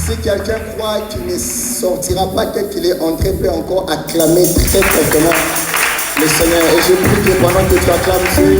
Si quelqu'un croit qu'il ne sortira pas tel qu'il est entré, peut encore acclamer très fortement le Seigneur. Et je prie que pendant que tu acclames Dieu,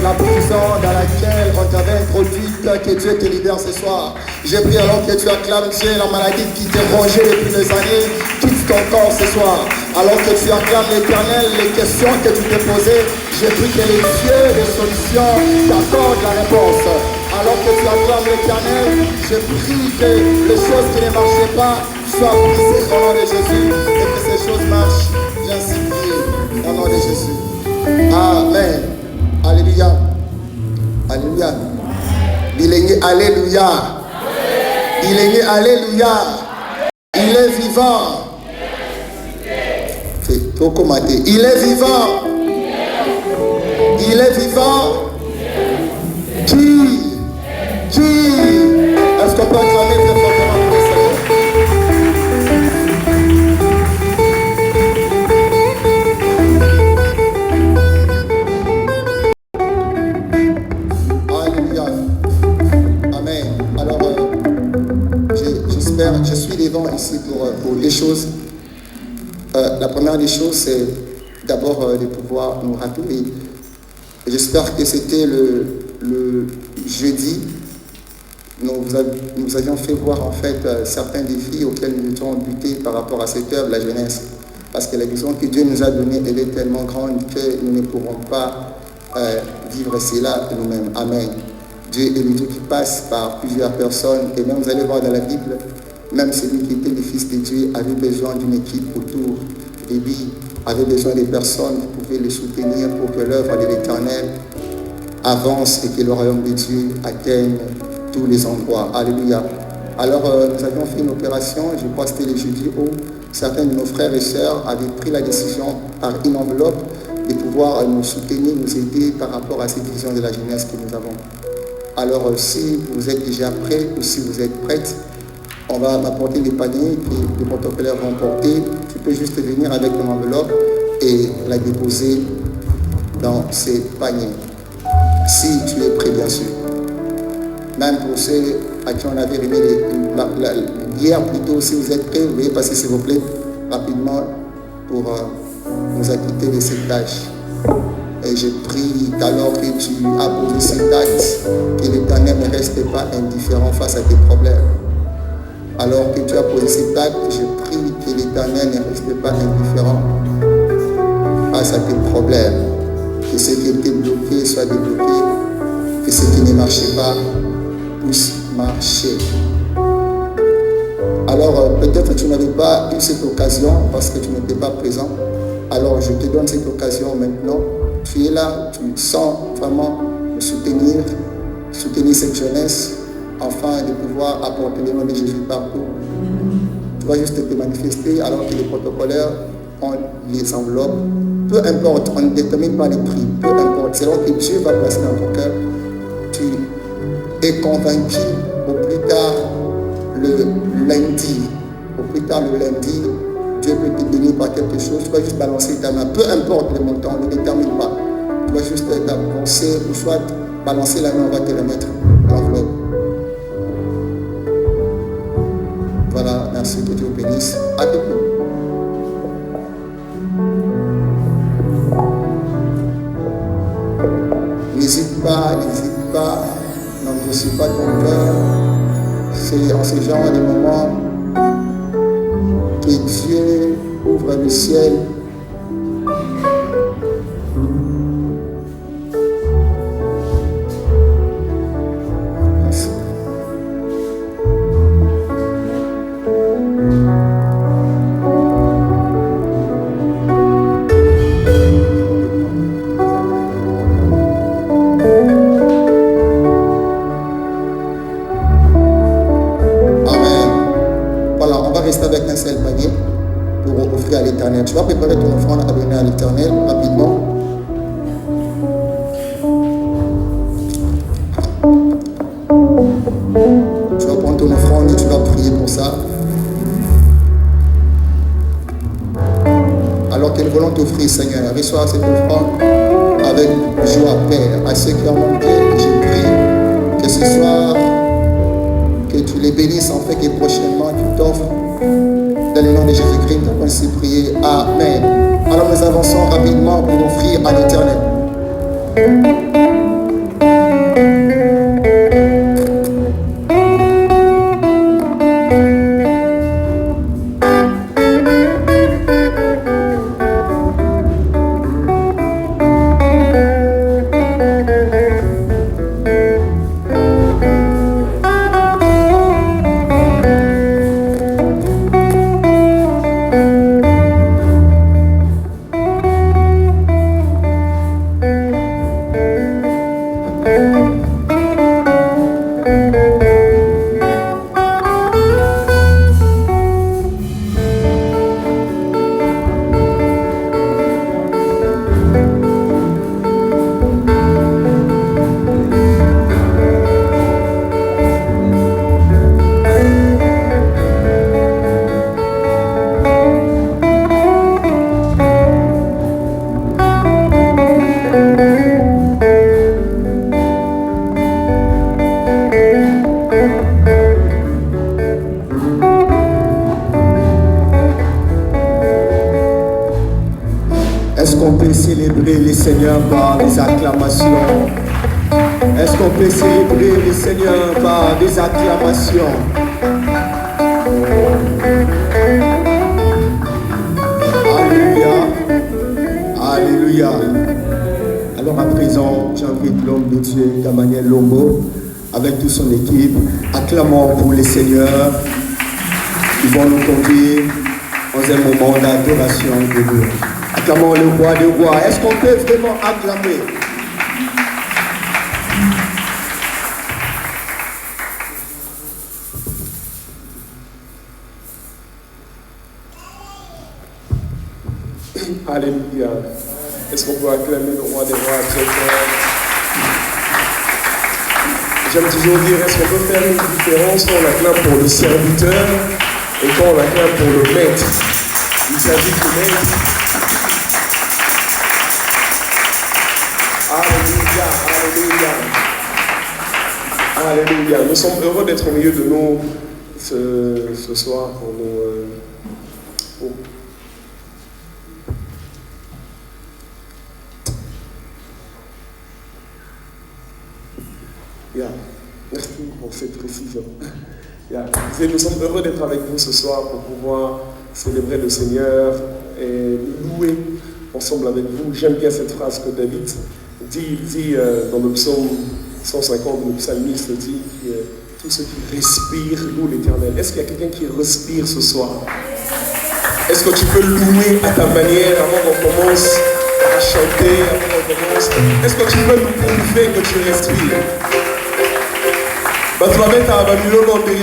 la prison dans laquelle on t'avait introduite, que Dieu te libère ce soir. J'ai pris alors que tu acclames Dieu, la maladie qui t'est rongée depuis des années, quitte ton corps ce soir. Alors que tu acclames l'Éternel, les questions que tu t'es posées, j'ai pris que les dieux des solutions t'accordent la réponse. Alors que tu acclames l'Éternel, je prie que les choses qui ne marchaient pas soient brisées au nom de Jésus et que ces choses marchent. Viens s'y prier au nom de Jésus. Amen. Alléluia. Alléluia. Il est né, alléluia. Il est né, alléluia. Il est vivant. Il est vivant. Il est vivant. Qui est-ce qu'on peut acclamer très fortement pour le Seigneur? Alléluia. Amen. Alors, j'espère, je suis devant ici pour deux choses. La première des choses, c'est d'abord de pouvoir nous rappeler. J'espère que c'était le jeudi. Nous avions fait voir en fait certains défis auxquels nous étions butés par rapport à cette œuvre, la jeunesse. Parce que la vision que Dieu nous a donnée, elle est tellement grande que nous ne pourrons pas vivre cela nous-mêmes. Amen. Dieu est le Dieu qui passe par plusieurs personnes. Et même vous allez voir dans la Bible, même celui qui était le Fils de Dieu avait besoin d'une équipe autour de lui, avait besoin des personnes qui pouvaient le soutenir pour que l'œuvre de l'Éternel avance et que le royaume de Dieu atteigne tous les endroits. Alléluia. Alors, nous avions fait une opération, je crois que c'était le jeudi, où certains de nos frères et sœurs avaient pris la décision par une enveloppe de pouvoir nous soutenir, nous aider par rapport à cette vision de la jeunesse que nous avons. Alors, si vous êtes déjà prêts ou si vous êtes prêtes, on va m'apporter les paniers que les protocolaires vont porter. Tu peux juste venir avec ton enveloppe et la déposer dans ces paniers. Si tu es prêt, bien sûr. Même pour ceux à qui on avait remis hier plutôt, si vous êtes prêts, vous veuillez passer s'il vous plaît rapidement pour nous acquitter de cette tâche. Et je prie alors que tu as posé cette acte, que l'Éternel ne reste pas indifférent face à tes problèmes. Alors que tu as posé cet acte, je prie que l'Éternel ne reste pas indifférent face à tes problèmes. Que ce qui était bloqué soit débloqué, que ce qui ne marchait pas puisse marcher. Alors peut-être tu n'avais pas eu cette occasion parce que tu n'étais pas présent. Alors je te donne cette occasion maintenant. Tu es là, tu sens vraiment soutenir cette jeunesse, afin de pouvoir apporter le nom de Jésus partout. Tu vas juste te manifester alors que les protocolaires ont les enveloppes. Peu importe, on ne détermine pas les prix, peu importe. C'est là que Dieu va placer dans ton cœur. Tu es convaincu au plus tard le lundi. Au plus tard le lundi, Dieu peut te bénir par quelque chose. Tu vas juste balancer ta main. Peu importe le montant, ne détermine pas. Tu vas juste t'avancer ou soit balancer la main, on va te remettre l'enveloppe. Voilà, merci, que Dieu vous bénisse. À demain. N'hésite pas, n'endurcis pas ton cœur. C'est en ce genre de moments que Dieu ouvre le ciel. Tu vas préparer ton offrande à donner à l'Éternel rapidement. Tu vas prendre ton offrande et tu vas prier pour ça. Alors quelle volonté t'offrir, Seigneur, reçois cette offrande avec joie, Père. À ceux qui ont manqué, je prie que ce soir, que tu les bénisse en fait que prochainement tu t'offres. Dans le nom de Jésus-Christ, nous avons ainsi prié. Amen. Alors nous avançons rapidement pour offrir à l'Éternel. Est-ce qu'on peut célébrer le Seigneur par des acclamations? Est-ce qu'on peut célébrer le Seigneur par des acclamations? Alléluia. Alléluia. Alors à présent, j'invite l'homme de Dieu, Gamaniel Lombo, avec toute son équipe. Acclamons pour le Seigneur. Ils vont nous conduire dans un moment d'adoration de Dieu. Acclamons le roi des rois. Est-ce qu'on peut vraiment acclamer? Alléluia. Est-ce qu'on peut acclamer le roi des rois très fort? J'aime toujours dire, est-ce qu'on peut faire une différence quand on acclame pour le serviteur et quand on acclame pour le maître? Il s'agit du maître. Alléluia, alléluia. Alléluia. Nous sommes heureux d'être au milieu de nous ce soir pour nous. Merci pour cette précision. Nous sommes heureux d'être avec vous ce soir pour pouvoir célébrer le Seigneur et louer ensemble avec vous. J'aime bien cette phrase que David dit dans le psaume 150, le psalmiste dit tous ceux qui respirent louent l'Éternel. Est-ce qu'il y a quelqu'un qui respire ce soir? Est-ce que tu peux louer à ta manière avant qu'on commence à chanter, avant qu'on commence? Est-ce que tu peux nous prouver que tu respires? Tu vas mettre à Babylone en terre.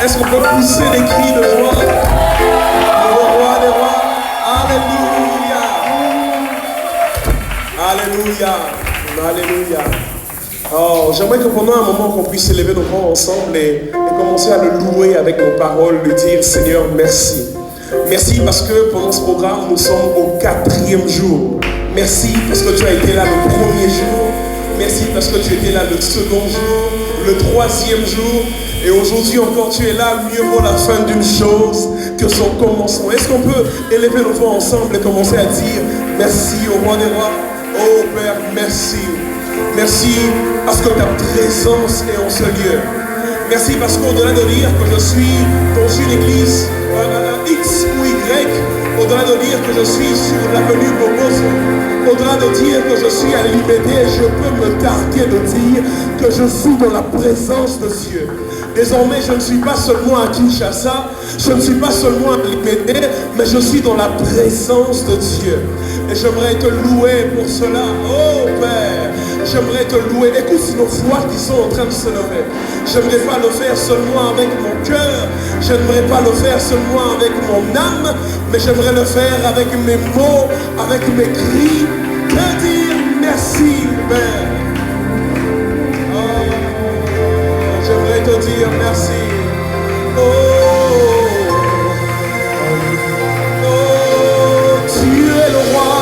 Est-ce qu'on peut pousser les cris de joie? Le roi des rois. Alléluia. Alléluia. Alléluia. Oh, j'aimerais que pendant un moment qu'on puisse élever nos mains ensemble et commencer à le louer avec nos paroles, lui dire Seigneur, merci. Merci parce que pendant ce programme, nous sommes au 4e jour. Merci parce que tu as été là le 1er jour. Merci parce que tu étais là le 2e jour, le 3e jour. Et aujourd'hui encore, tu es là. Mieux vaut la fin d'une chose que son commencement. Est-ce qu'on peut élever nos voix ensemble et commencer à dire merci au roi des rois? Oh Père, merci. Merci parce que ta présence est en ce lieu. Merci parce qu'au-delà de dire que je suis dans une église X ou Y, au-delà de dire que je suis sur l'avenue Bobozo, au-delà de dire que je suis à Libédé, je peux me targuer de dire que je suis dans la présence de Dieu. Désormais, je ne suis pas seulement à Kinshasa, je ne suis pas seulement à Libédé, mais je suis dans la présence de Dieu. Et j'aimerais te louer pour cela. Oh Père, j'aimerais te louer. Écoute nos voix qui sont en train de se lever. J'aimerais pas le faire seulement avec mon cœur, j'aimerais pas le faire seulement avec mon âme, mais j'aimerais le faire avec mes mots, avec mes cris. Te dire merci Père. Oh, j'aimerais te dire merci. Tu es le roi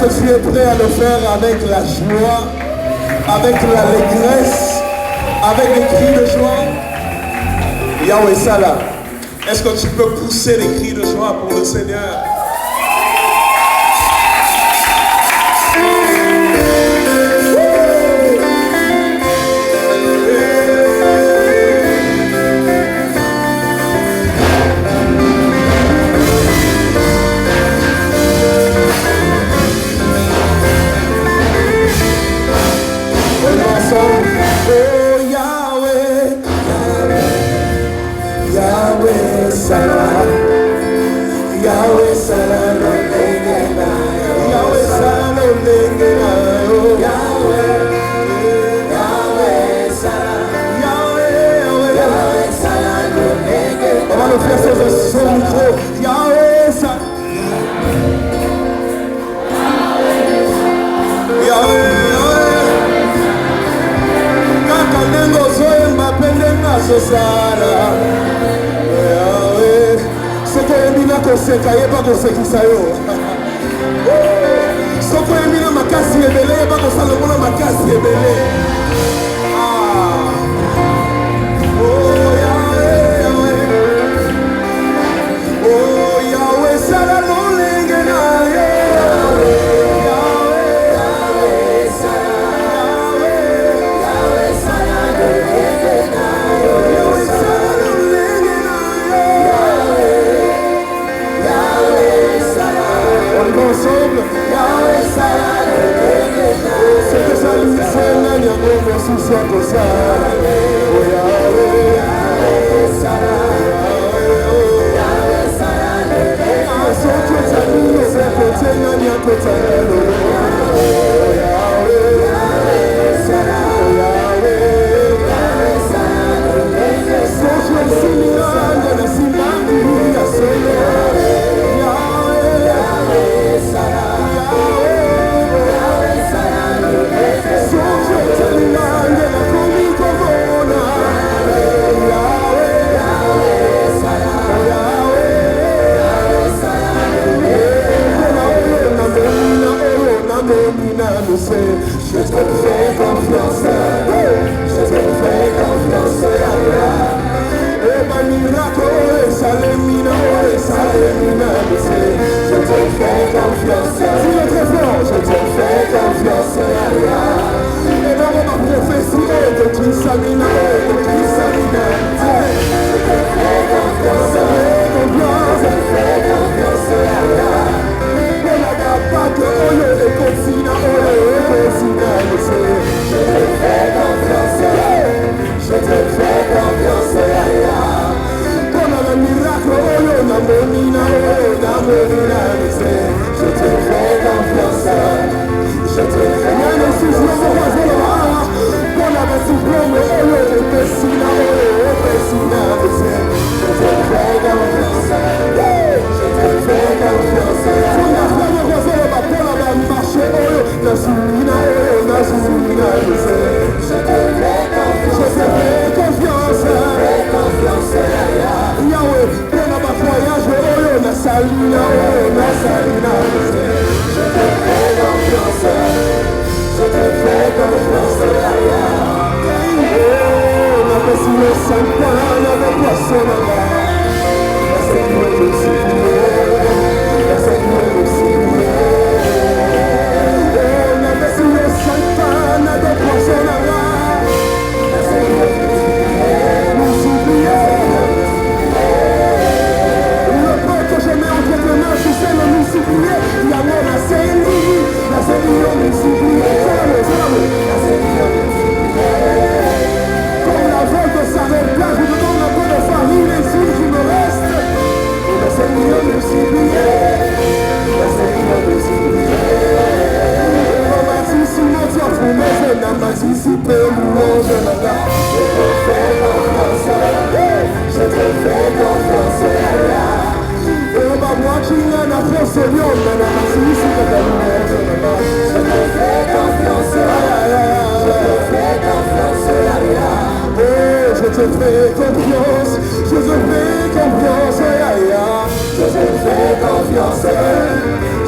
que tu es prêt à le faire avec la joie, avec l'allégresse, avec des cris de joie. Yahweh Salah, est-ce que tu peux pousser des cris de joie pour le Seigneur?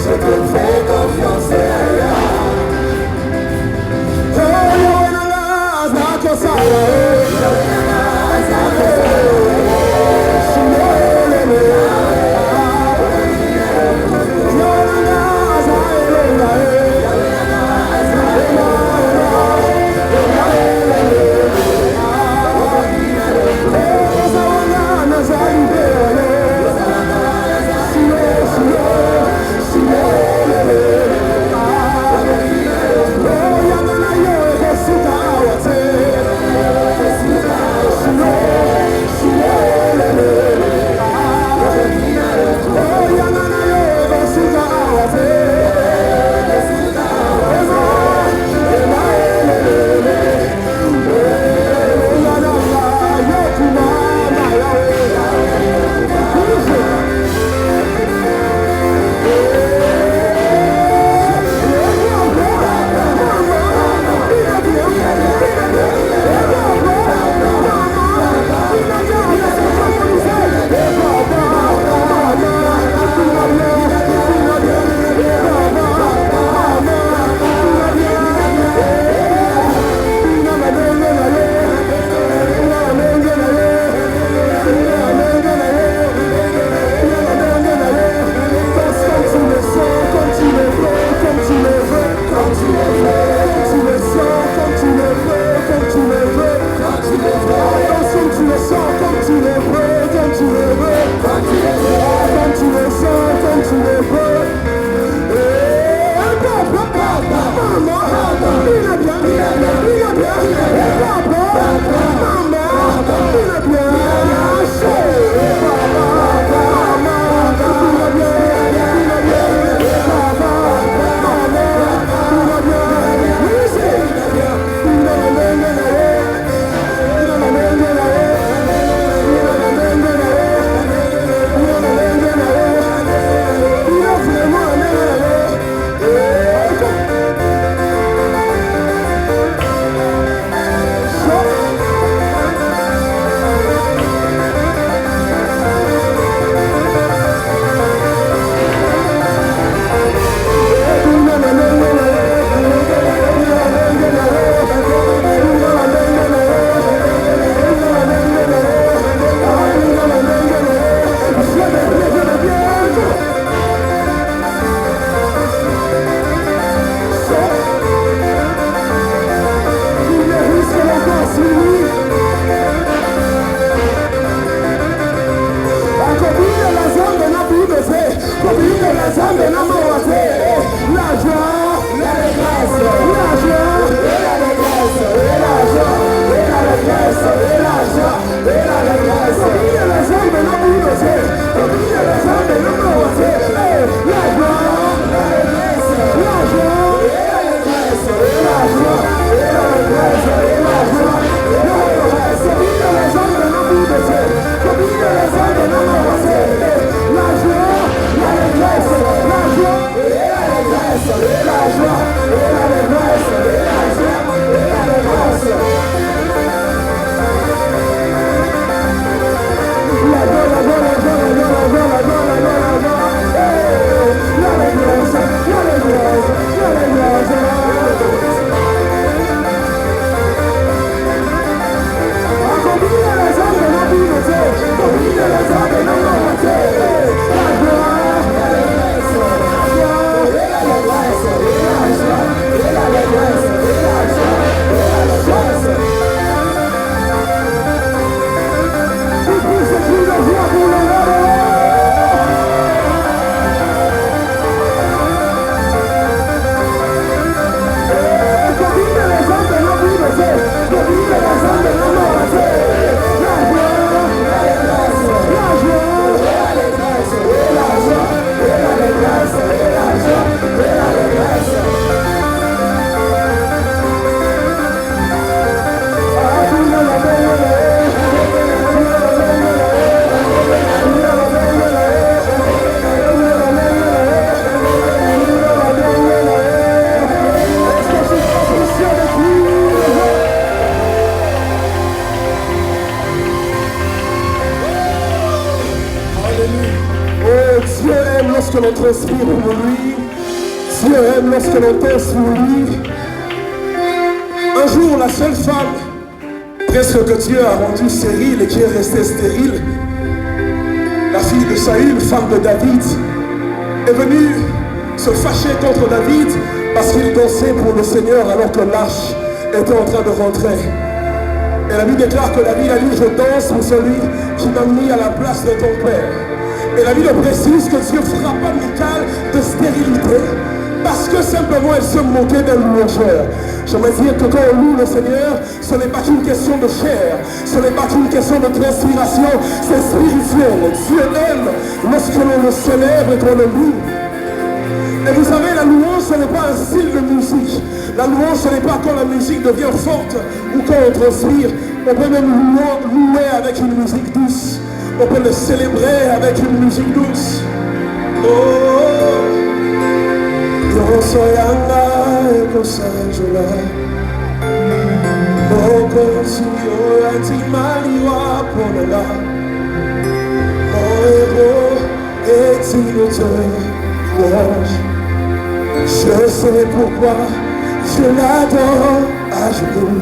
Je te fais confiance, aime lorsque l'on transpire pour lui. Dieu aime lorsque l'on danse pour lui. Un jour, la seule femme, presque que Dieu a rendue stérile et qui est restée stérile, la fille de Saül, femme de David, est venue se fâcher contre David parce qu'il dansait pour le Seigneur alors que l'arche était en train de rentrer. Et la Bible déclare que David a dit: je danse pour celui qui m'a mis à la place de ton père. Et la Bible précise que Dieu frappa Michal de stérilité parce que simplement elle se moquait d'un louangeur. J'aimerais dire que quand on loue le Seigneur, ce n'est pas qu'une question de chair, ce n'est pas qu'une question de transpiration, c'est spirituel. Dieu aime lorsque l'on le célèbre et qu'on le loue. Et vous savez, la louange, ce n'est pas un style de musique. La louange, ce n'est pas quand la musique devient forte ou quand on transpire. On peut même louer avec une musique douce. On peut le célébrer avec une musique douce. Oh, yo soy anga ekosanjola. Moko suyo antimaliwa ponela. Moero etinote louange. Je sais pourquoi je l'adore à genoux.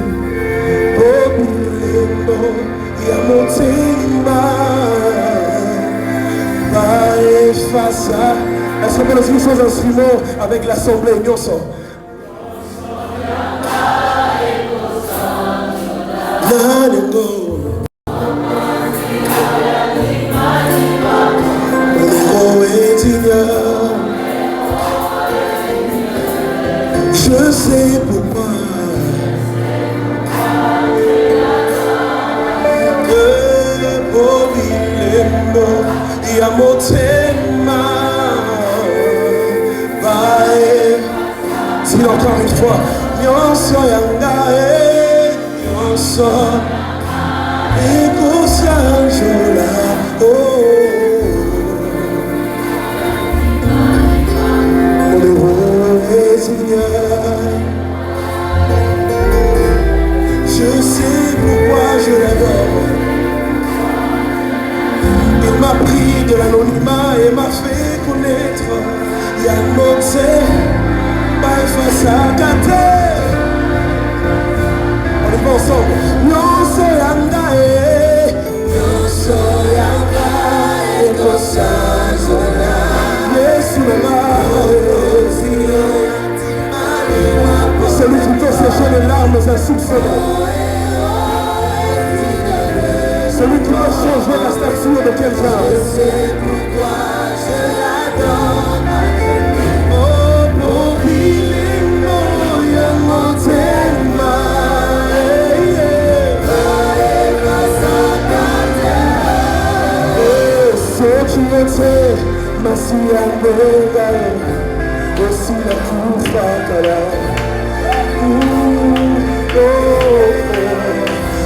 Bobilendo yamotima Maefasa. Est-ce qu'on peut le jouer sans instrument avec l'assemblée Nyoso? Je sais pourquoi dis encore une fois, Nyonso yangae, Nyonso ekosanjola. Je sais pourquoi je l'adore. Il m'a pris de l'anonymat et m'a fait connaître. Yamote, Baifasa Kate. On est pas ensemble. Nyonso yangae, Nyonso yangae, ekosanjola. Yesu celui qui peut sécher les larmes insoupçonnées. Celui qui peut changer la stature de quelqu'un. Je sais pourquoi je l'adore. Oh, pour il est mort, mon thème. Ce qui était ma scie à me aussi la coupe à calage.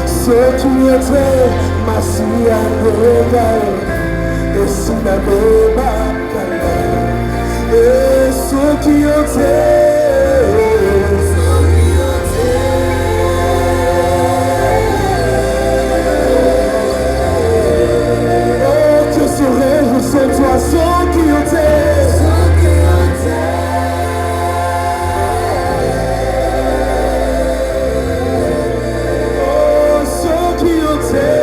Ce qui était ma scie à me aussi la coupe à calage. Et ce qui était c'est toi, ce qui était, oh, ce qui était,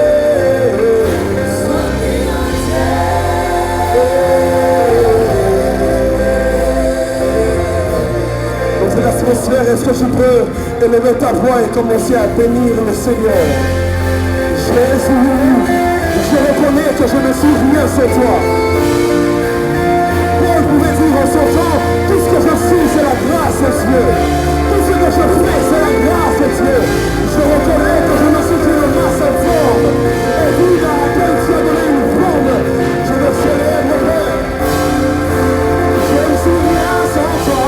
dans cette atmosphère, est-ce que tu peux élever ta voix et commencer à bénir le Seigneur? Jésus, je reconnais que je ne suis rien sans toi. Paul pouvait dire en son temps, tout ce que je suis, c'est la grâce de Dieu. Tout ce que je fais, c'est la grâce de Dieu. Je reconnais que je ne suis qu'une masse informe. Et vie dans laquelle tu as donné une forme, je le célèbre, mon Père. Je ne suis rien sans toi.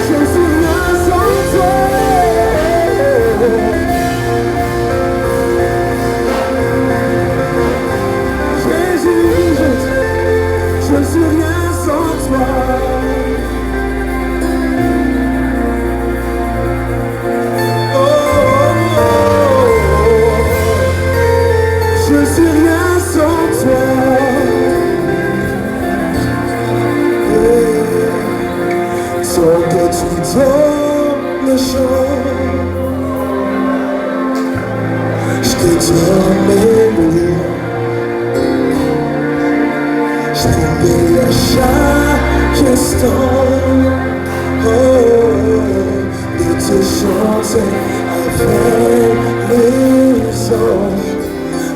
Je ne suis rien sans toi. avec les anges,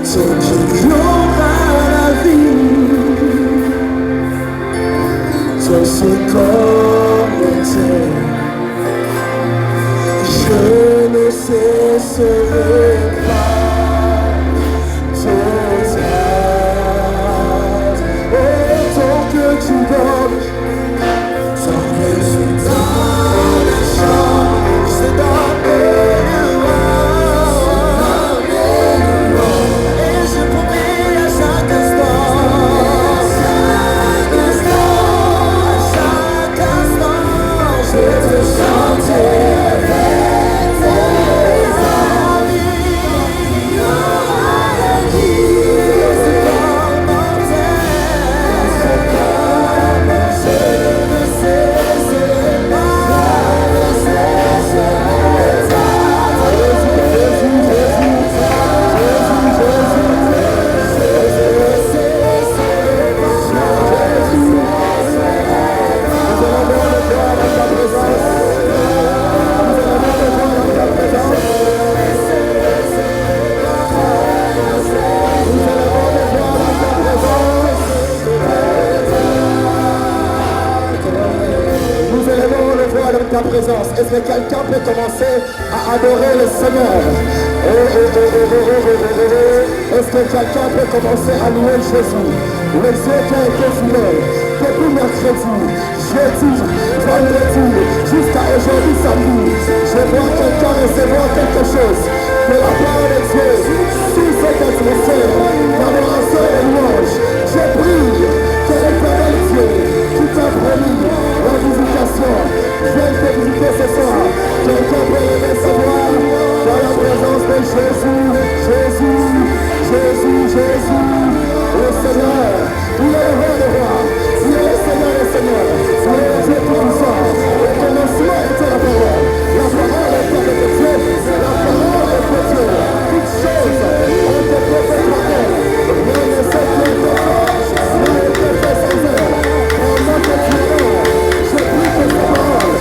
tant qu'il y aura la vie, dans ce corps mortel, je ne cesserai pas tes grâces. Oh, tant que tu donnes, tant que tu donnes la chance, je donne le roi, et je promets à chaque instant, je te chanterai. Ta présence. Est-ce que quelqu'un peut commencer à adorer le Seigneur? Est-ce que quelqu'un peut commencer à louer Jésus? Le Dieu qui a été fidèle depuis mercredi, jeudi, vendredi, jusqu'à aujourd'hui samedi. Je vois quelqu'un recevoir quelque chose de la part de Dieu sur cette atmosphère d'adoration et louange. Je prie que l'Éternel Dieu qui t'a promis la visitation vienne te visiter ce soir. Quelqu'un peut le recevoir dans la présence de Jésus, Jésus, Jésus, Jésus. Le Seigneur, il est le roi des rois, il est le Seigneur des seigneurs, il est le Dieu tout-puissant. Au commencement était la parole était avec Dieu, la parole est de Dieu. Toutes choses ont été faites par elle. Rien ne s'est fait rien n'était fait sans elle. Pendant que tu es là, je prie que ta parole.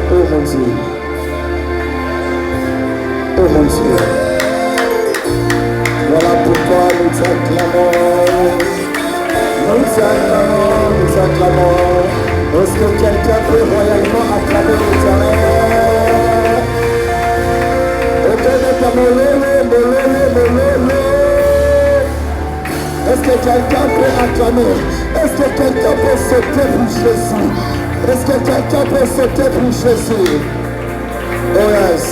Oh mon Dieu, oh mon Dieu, voilà pourquoi nous t'acclamons, nous t'acclamons, nous acclamons. Est-ce que quelqu'un peut royalement acclamer l'Éternel? Est-ce que quelqu'un peut acclamer? Est-ce que quelqu'un peut sauter pour Jésus? Est-ce que quelqu'un peut sauter pour Jésus? Oh yes.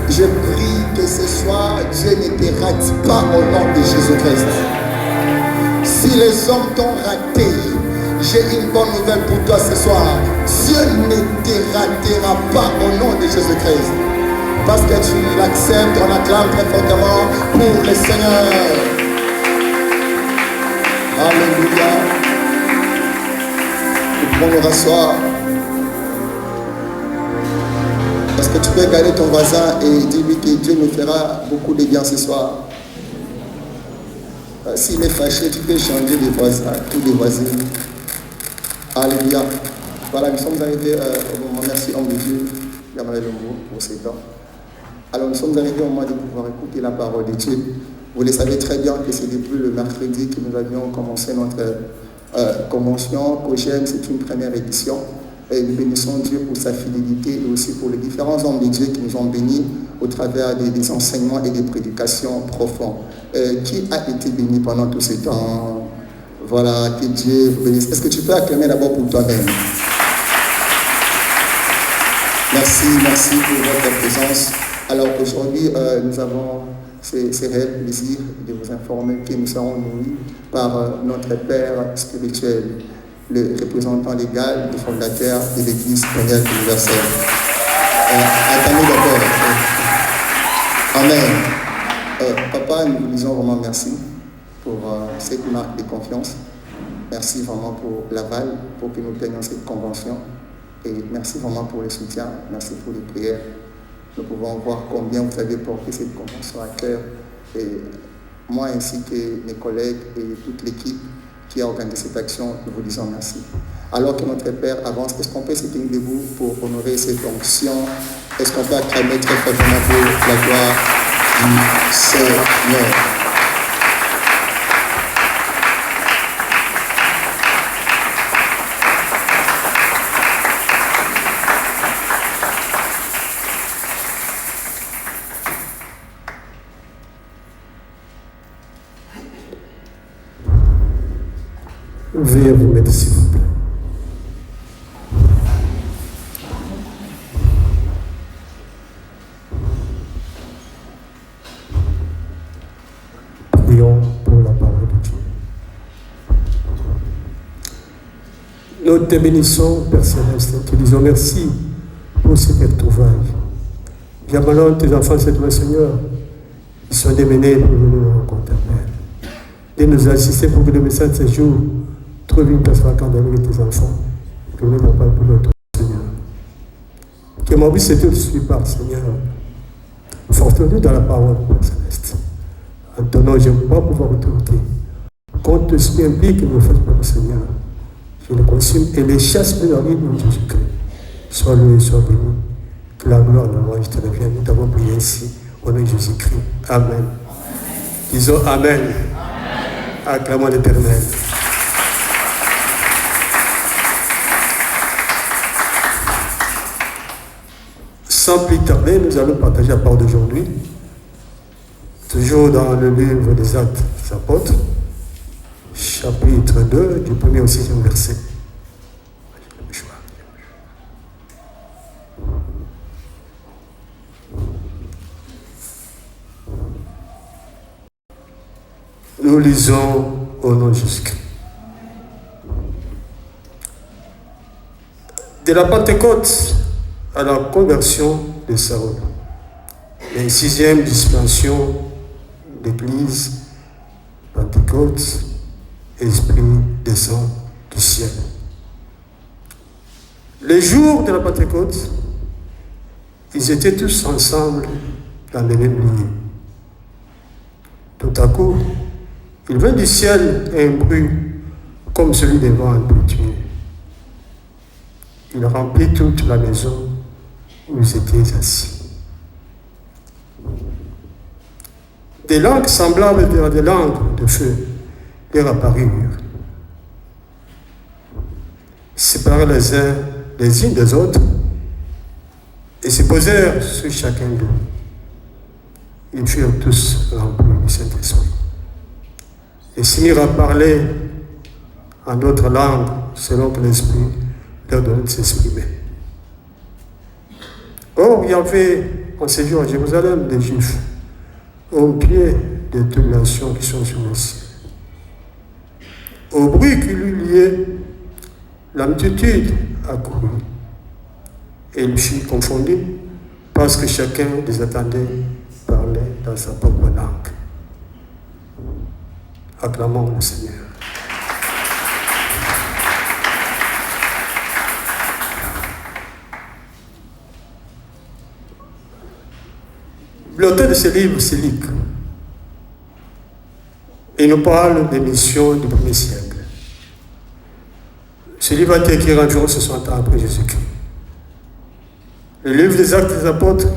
Je prie que ce soir, Dieu ne te rate pas au nom de Jésus-Christ. Si les hommes t'ont raté, j'ai une bonne nouvelle pour toi ce soir. Dieu ne te ratera pas au nom de Jésus-Christ. Parce que tu l'acceptes, on acclame très fortement pour le Seigneur. Alléluia. Nous pouvons nous rasseoir. Est-ce que tu peux regarder ton voisin et dire-lui que Dieu me fera beaucoup de bien ce soir? S'il est fâché, tu peux changer de voisin ou de voisine. Alléluia. Voilà, nous sommes arrivés au moment, merci homme de Dieu, Gabriel Lombo, pour ces temps. Alors nous sommes arrivés au moment de pouvoir écouter la parole de Dieu. Vous le savez très bien que c'est depuis le mercredi que nous avions commencé notre convention. Cogène, c'est une première édition. Et nous bénissons Dieu pour sa fidélité et aussi pour les différents hommes de Dieu qui nous ont bénis au travers des enseignements et des prédications profondes. Qui a été béni pendant tout ce temps? Voilà, que Dieu vous bénisse. Est-ce que tu peux acclamer d'abord pour toi-même? Merci pour votre présence. Alors aujourd'hui, nous avons ce réel plaisir de vous informer que nous serons nourris par notre Père spirituel, le représentant légal et fondateur de l'Église mondiale universelle. Attendez d'abord. Amen. Papa, nous vous disons vraiment merci pour cette marque de confiance. Merci vraiment pour l'aval, pour que nous tenions cette convention. Et merci vraiment pour le soutien, merci pour les prières. Nous pouvons voir combien vous avez porté cette convention à cœur. Et moi ainsi que mes collègues et toute l'équipe qui a organisé cette action, nous vous disons merci. Alors que notre Père avance, est-ce qu'on peut se tenir debout pour honorer cette onction? Est-ce qu'on peut acclamer très fortement pour la gloire du Seigneur? Veuillez vous mettre s'il vous plaît. Prions pour la parole de Dieu. Nous te bénissons, Père Céleste, te disons merci pour cette retrouvaille. J'abandonne tes enfants cette fois, Seigneur. Ils sont démenés pour venir nous rencontrer, Père. Et nous assister pour que le message de ce jour trouve une place vacante avec tes enfants. Que nous n'avons pas pour notre Seigneur. Que mon but c'est de suivre par Seigneur. Force-nous dans la parole, Père Céleste. En ton nom, je ne peux pas pouvoir autorité. Quand tout ce qui implique que nous faisons pour le Seigneur, je le consume et les chasse de la vie de Jésus-Christ. Sois loué, sois béni. Que la gloire, la louange te revienne. Nous t'avons prié ainsi. Au nom de Jésus-Christ. Amen. Disons Amen. Acclamons l'Éternel. Sans plus tarder, nous allons partager la parole d'aujourd'hui, toujours dans le livre des Actes des Apôtres, chapitre 2, du 1er au 6e verset. Nous lisons au nom de Jésus-Christ. De la Pentecôte à la conversion de Saül, la 6e dispensation d'Église, Pentecôte, Esprit descend du ciel. Les jours de la Pentecôte, ils étaient tous ensemble dans le même lieu. Tout à coup, il vint du ciel un bruit comme celui d'un vent impétueux. Il remplit toute la maison où ils étaient assis. Des langues semblables à des langues de feu leur apparurent, séparés les uns des autres, et se posèrent sur chacun d'eux. Ils furent tous remplis du Saint-Esprit et se mirent à parler en d'autres langues selon que l'Esprit leur donnait de s'exprimer. Or, il y avait en séjour à Jérusalem des Juifs au pied des toutes les nations qui sont sur le ciel. Au bruit qui lui liait, la multitude accourut et il fut confondu parce que chacun des attendait parlait dans sa propre langue. Acclamons le Seigneur. L'auteur de ce livre, c'est Luc. Il nous parle des missions du 1er siècle. Ce livre a été écrit environ 60 ans après Jésus-Christ. Le livre des Actes des Apôtres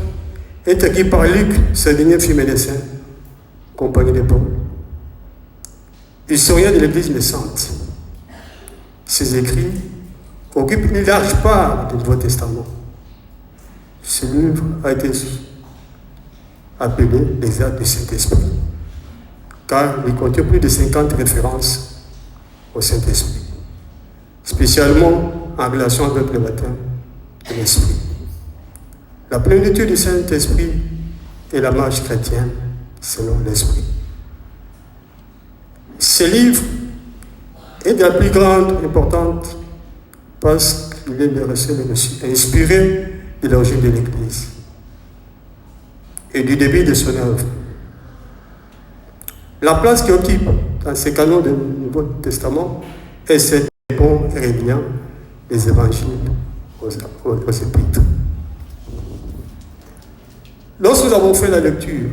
est écrit par Luc, ce dernier fut médecin, compagnon de Paul. Historien de l'Église naissante. Ses écrits occupent une large part du Nouveau Testament. Ce livre a été appelé les Actes du Saint-Esprit, car il contient plus de 50 références au Saint-Esprit, spécialement en relation avec le baptême de l'Esprit. La plénitude du Saint-Esprit est la marche chrétienne selon l'Esprit. Ce livre est de la plus grande importance parce qu'il est le reçu inspiré de l'origine de l'Église et du début de son œuvre. La place qu'il occupe dans ces canons du Nouveau Testament est cette bon réunion des évangiles aux épîtres. Lorsque nous avons fait la lecture,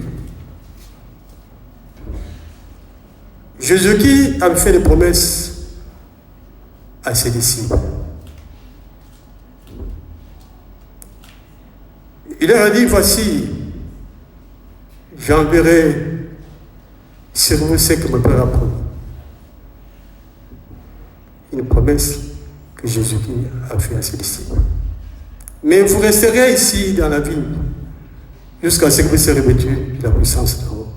Jésus-Christ avait fait des promesses à ses disciples. Il leur a dit, voici, j'enverrai sur vous ce que mon Père a promis. Une promesse que Jésus-Christ a fait à ses disciples. Mais vous resterez ici dans la vie jusqu'à ce que vous serez revêtus de la puissance d'en haut.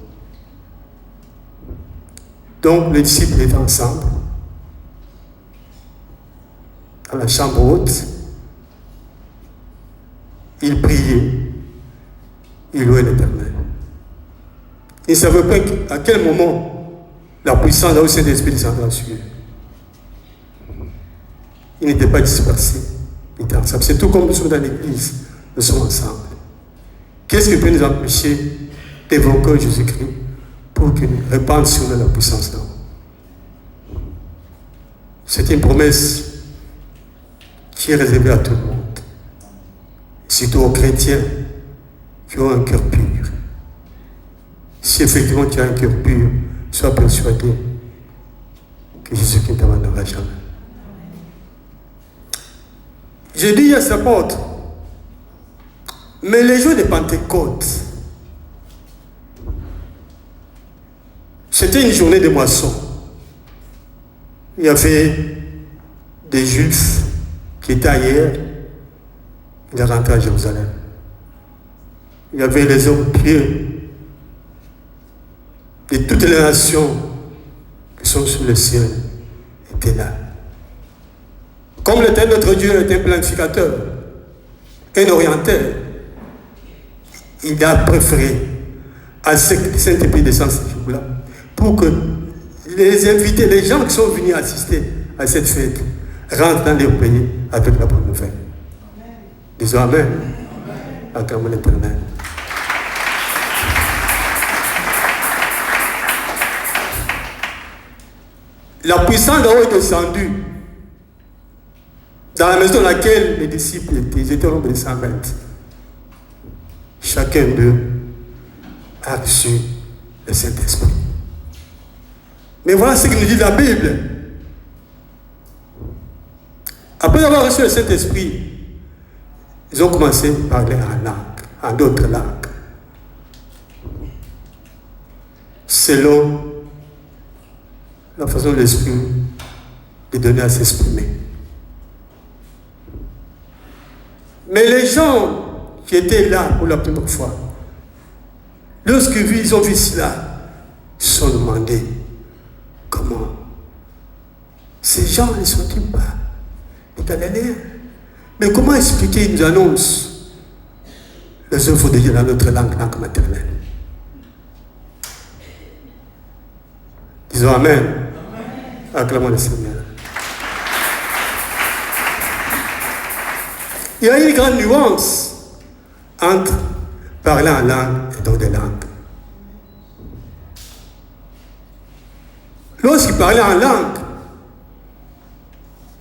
Donc les disciples étaient ensemble dans la chambre haute. Ils priaient, ils louaient l'Éternel. Ils ne savaient pas à quel moment la puissance de Saint-Esprit descendra sur eux. Ils n'étaient pas dispersés, ils étaient ensemble. C'est tout comme nous sommes dans l'église, nous sommes ensemble. Qu'est-ce qui peut nous empêcher d'évoquer Jésus-Christ pour qu'il répande sur nous la puissance d'en haut? C'est une promesse qui est réservée à tout le monde, surtout aux chrétiens qui ont un cœur pur. Si effectivement tu as un cœur pur, sois persuadé que Jésus-Christ ne t'abandonnera jamais. J'ai dit à sa porte, mais les jours de Pentecôte, c'était une journée de moisson. Il y avait des Juifs qui étaient ailleurs, ils rentraient à Jérusalem. Il y avait les hommes pieux de toutes les nations qui sont sous le ciel, étaient là. Comme l'Éternel notre Dieu est un planificateur, un orienteur, il a préféré à ce que Saint-Esprit descende ce jour-là pour que les invités, les gens qui sont venus assister à cette fête, rentrent dans leur pays avec la bonne nouvelle. Disons Amen. Acclamons l'Éternel. La puissance d'en haut est descendue dans la maison dans laquelle les disciples étaient. Ils étaient au nombre de 120. Chacun d'eux a reçu le Saint-Esprit. Mais voilà ce que nous dit la Bible. Après avoir reçu le Saint-Esprit, ils ont commencé à parler en langue, en d'autres langues, selon la façon de l'Esprit de donner à s'exprimer. Mais les gens qui étaient là pour la première fois, lorsqu'ils ont vu cela, ils se sont demandé comment ces gens ne sont-ils pas les Galiléens? Mais comment expliquer, ils nous annoncent les œuvres de Dieu dans notre langue maternelle? Disons Amen. Acclamons le Seigneur. Il y a une grande nuance entre parler en langue et dans des langues. Lorsqu'ils parlaient en langue,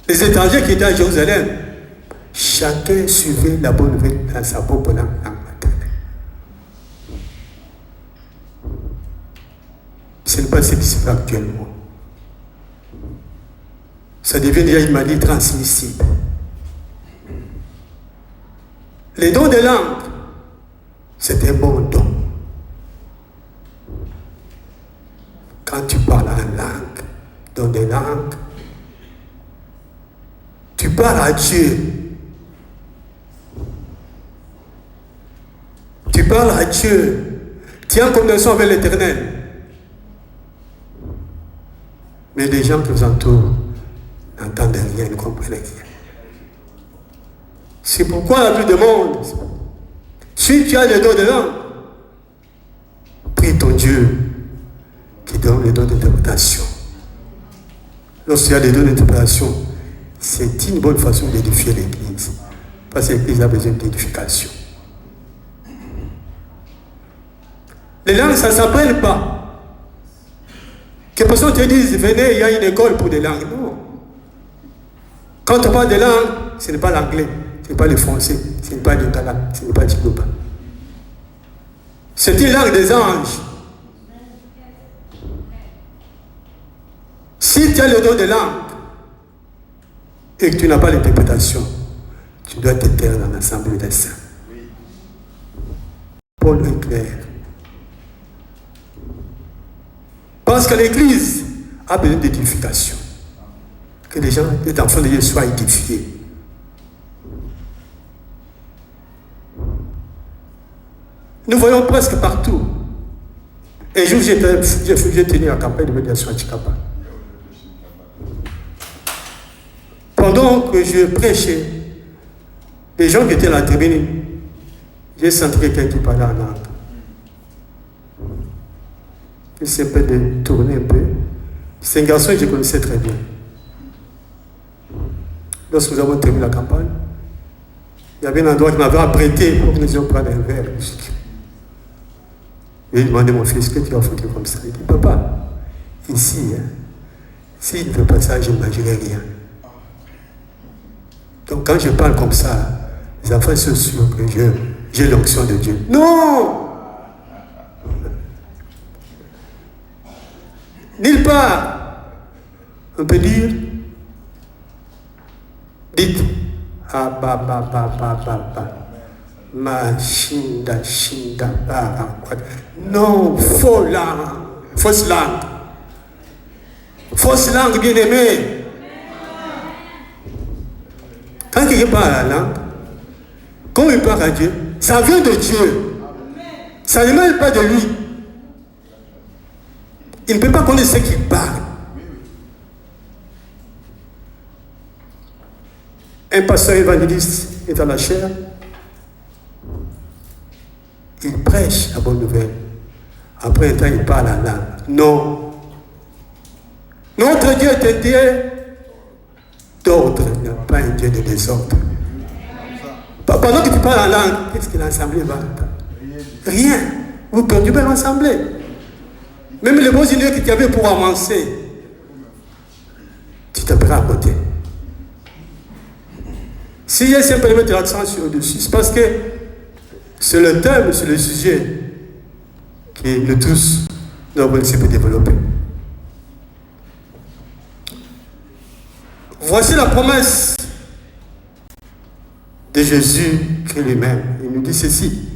les étrangers qui étaient à Jérusalem, chacun suivait la bonne nouvelle dans sa propre langue maternelle. Ce n'est pas ce qui se fait actuellement. Ça devient déjà une maladie transmissible. Les dons des langues, c'est un bon don. Quand tu parles en langue, dans des langues, tu parles à Dieu. Tu parles à Dieu. Tu es en connexion avec l'Éternel. Mais les gens qui vous entourent n'entendent rien, ne comprennent rien. C'est pourquoi la Bible demande, si tu as le don de langue, prie ton Dieu qui donne le don d'interprétation. Lorsqu'il y a des dons d'interprétation, c'est une bonne façon d'édifier l'Église. Parce que l'Église a besoin d'édification. Les langues, ça ne s'apprenne pas. Que personne te dise, venez, il y a une école pour des langues. Non. Quand on parle de langue, ce n'est pas l'anglais. ce n'est pas le français, ce n'est pas le lingala, ce n'est pas le chiloba. C'est une langue des anges. Si tu as le don de langue et que tu n'as pas l'interprétation, tu dois te taire dans l'assemblée des saints. Paul est clair. Parce que l'Église a besoin d'édification. Que les gens, les enfants de Dieu soient édifiés. Nous voyons presque partout. Un jour, j'ai tenu la campagne de médiation à Chikapa. Pendant que je prêchais, les gens qui étaient à la tribune, j'ai senti quelqu'un qui parlait en langue. Il s'est fait de tourner un peu. C'est un garçon que je connaissais très bien. Lorsque nous avons terminé la campagne, il y avait un endroit qui m'avait apprêté pour que nous ayons prendre un verre de musique. J'ai demandé à mon fils, que tu as foutu comme ça? Il dit, papa, ici, s'il ne fait pas ça, je ne mangerai rien. Donc quand je parle comme ça, les enfants sont sûrs que j'ai l'onction de Dieu. Non! Nulle part. On peut dire, dites, Machinda, shinda, non, fausse langue. Fausse langue, bien-aimée. Quand quelqu'un parle la langue, quand il parle à Dieu, ça vient de Dieu. Ça ne vient pas de lui. Il ne peut pas connaître ce qu'il parle. Un pasteur évangéliste est à la chair. Il prêche la bonne nouvelle. Après un temps, il parle la langue. Non. Notre Dieu est un Dieu d'ordre, il n'y a pas un Dieu de désordre. Pendant que tu parles la langue, qu'est-ce que l'assemblée va entendre? Rien. Vous perturbez l'assemblée. Même les bons idées que tu avais pour avancer, tu te prends à côté. Si j'ai simplement mettre l'accent sur le dessus, c'est parce que c'est le thème, c'est le sujet que nous tous, nous avons essayé de développer. Voici la promesse de Jésus lui-même. Il nous dit ceci.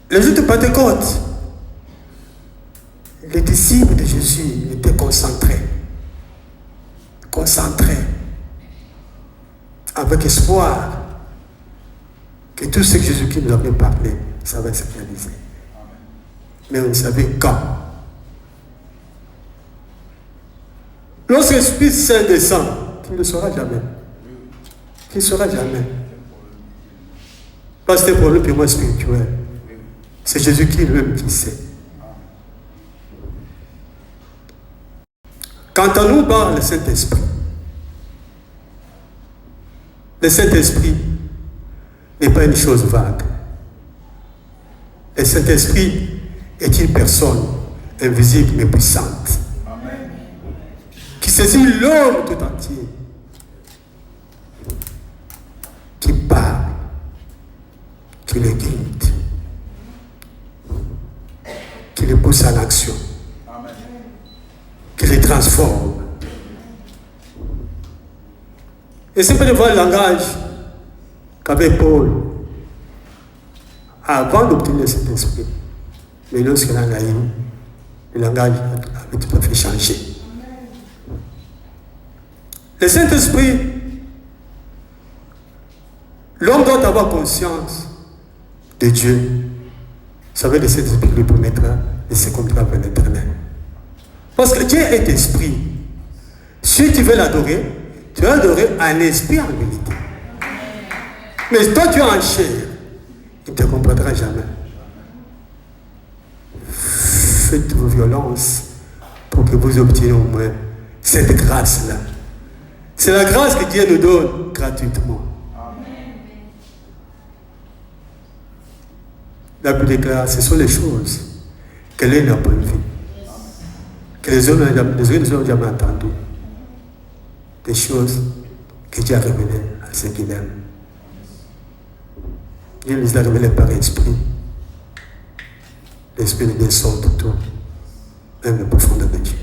Le jour de Pentecôte, les disciples de Jésus étaient concentrés, avec espoir que tout ce que Jésus-Christ nous avait parlé, ça va se réaliser. Mais on ne savait quand. Lorsque l'Esprit Saint descend, tu ne le sauras jamais. Tu ne le sauras jamais. Parce que c'est un problème purement spirituel. C'est Jésus-Christ lui-même qui sait. Quant à nous, par le Saint-Esprit, le Saint-Esprit n'est pas une chose vague. Le Saint-Esprit est une personne invisible mais puissante. Amen. Qui saisit l'homme tout entier, qui parle, qui le guide, qui le pousse à l'action, qui les transforme. Et c'est pas de voir le langage qu'avait Paul avant d'obtenir cet esprit. Mais lorsqu'il a eu, le langage avait tout à fait changé. Le Saint-Esprit, l'homme doit avoir conscience de Dieu. Ça veut dire que le Saint-Esprit lui permettra de se conduire vers l'Éternel. Parce que Dieu est esprit. Si tu veux l'adorer, tu vas l'adorer en esprit, en vérité. Mais toi, tu es en chair. Il ne te comprendra jamais. Faites vos violences pour que vous obteniez au moins cette grâce-là. C'est la grâce que Dieu nous donne gratuitement. La Bible déclare, ce sont les choses que l'œil n'a pas vues, que les hommes n'ont jamais entendu. Des choses que Dieu a révélées à ceux qu'il aime. Dieu les a révélées par esprit. L'esprit descend de tout, même le profondeur de Dieu.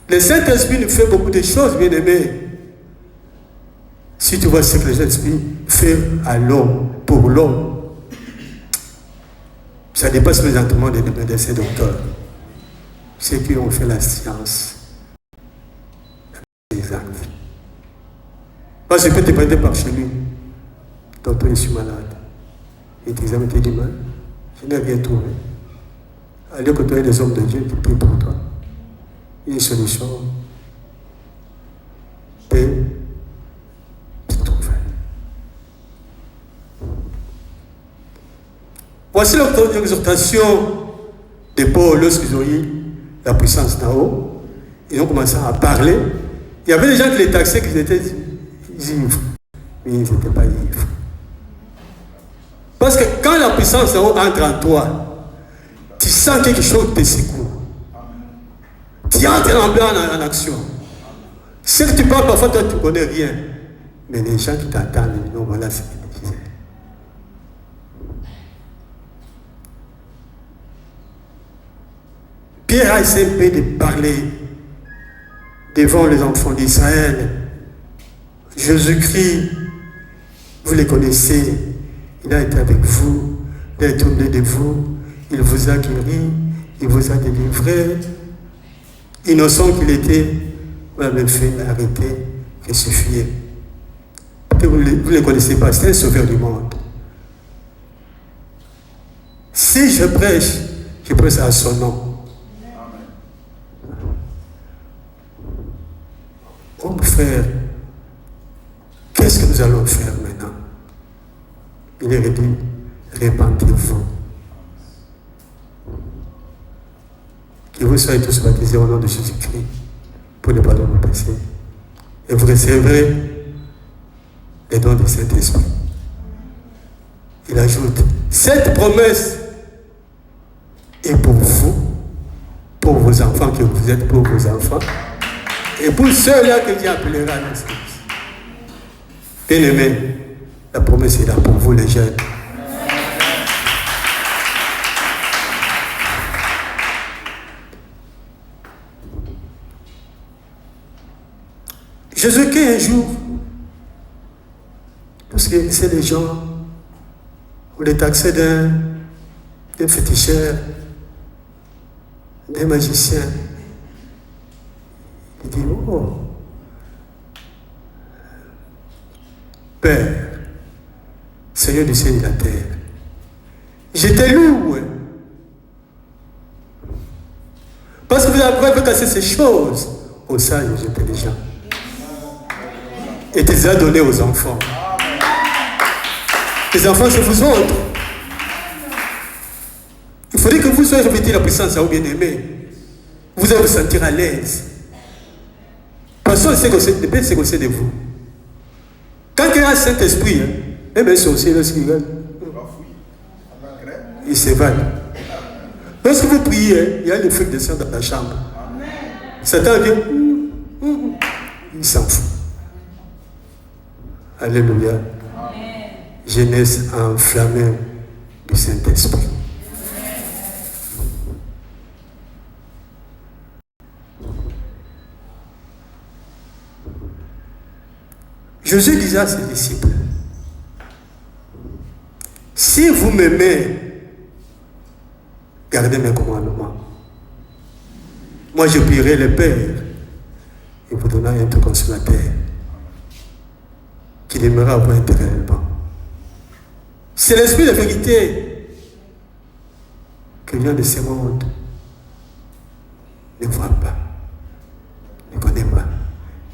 Le Saint-Esprit nous fait beaucoup de choses, bien aimés. Si tu vois ce que le Saint-Esprit fait à l'homme, pour l'homme, ça dépasse les entraînements des médecins docteurs. Ceux qui ont fait la science. Exact. Moi, je peux te prêter par chez lui. Docteur, je suis malade. Il t'examine, tu dis mal. Je n'ai rien trouvé. Allez côtoyer des hommes de Dieu qui prient pour toi. Il y a une solution. Et tu trouves. Voici l'exhortation de Paul lorsqu'ils ont eu la puissance d'en haut. Ils ont commencé à parler. Il y avait des gens qui les taxaient qu'ils étaient ivres. Mais ils n'étaient pas ivres. Parce que quand la puissance d'en haut entre en toi, tu sens quelque chose qui te secoue. Tu entres en action. Ce que tu parles, parfois, toi, tu ne connais rien. Mais les gens qui t'entendent, non, voilà ce qu'ils disaient. Pierre a essayé de parler devant les enfants d'Israël. Jésus-Christ, vous les connaissez, il a été avec vous, il a été au milieu de vous, il vous a guéri, il vous a délivré. Innocent qu'il était, vous l'avez fait arrêter, crucifié. Vous ne les connaissez pas, c'est un sauveur du monde. Si je prêche à son nom. Oh mon frère, qu'est-ce que nous allons faire maintenant? Il est dit, répentez-vous. Que vous soyez tous baptisés au nom de Jésus-Christ pour le pardon de vos péchés. Et vous recevrez les dons du Saint-Esprit. Il ajoute, cette promesse est pour vous, pour vos enfants, que vous êtes pour vos enfants, et pour ceux-là que Dieu appellera nos fils. Bien-aimés, la promesse est là pour vous les jeunes. Jésus-Christ un jour, parce que c'est les gens, on les taxait d'un féticheur, d'un magicien. Il dit, oh, Père, Seigneur du ciel et de la terre, je te loue. Parce que vous avez cassé ces choses aux sages et aux intelligents. Et tu les as donnés aux enfants. Les enfants, c'est vous autres. Il faudrait que vous soyez revêtus la puissance à vous bien-aimés. Vous allez vous sentir à l'aise. Personne ne sait que c'est de vous. Quand il y a un Saint-Esprit, même un sorcier, lorsqu'il regarde, il s'évade. Lorsque vous priez, il y a le feu qui descend dans la chambre. Satan vient, il s'en fout. Alléluia. Jeunesse enflammée du Saint-Esprit. Jésus disait à ses disciples, si vous m'aimez, gardez mes commandements. Moi, je prierai le Père et vous donnerez un consolateur qui demeurera à vous éternellement. C'est l'esprit de vérité qui vient de ce monde. Ne voit pas, ne connaît pas.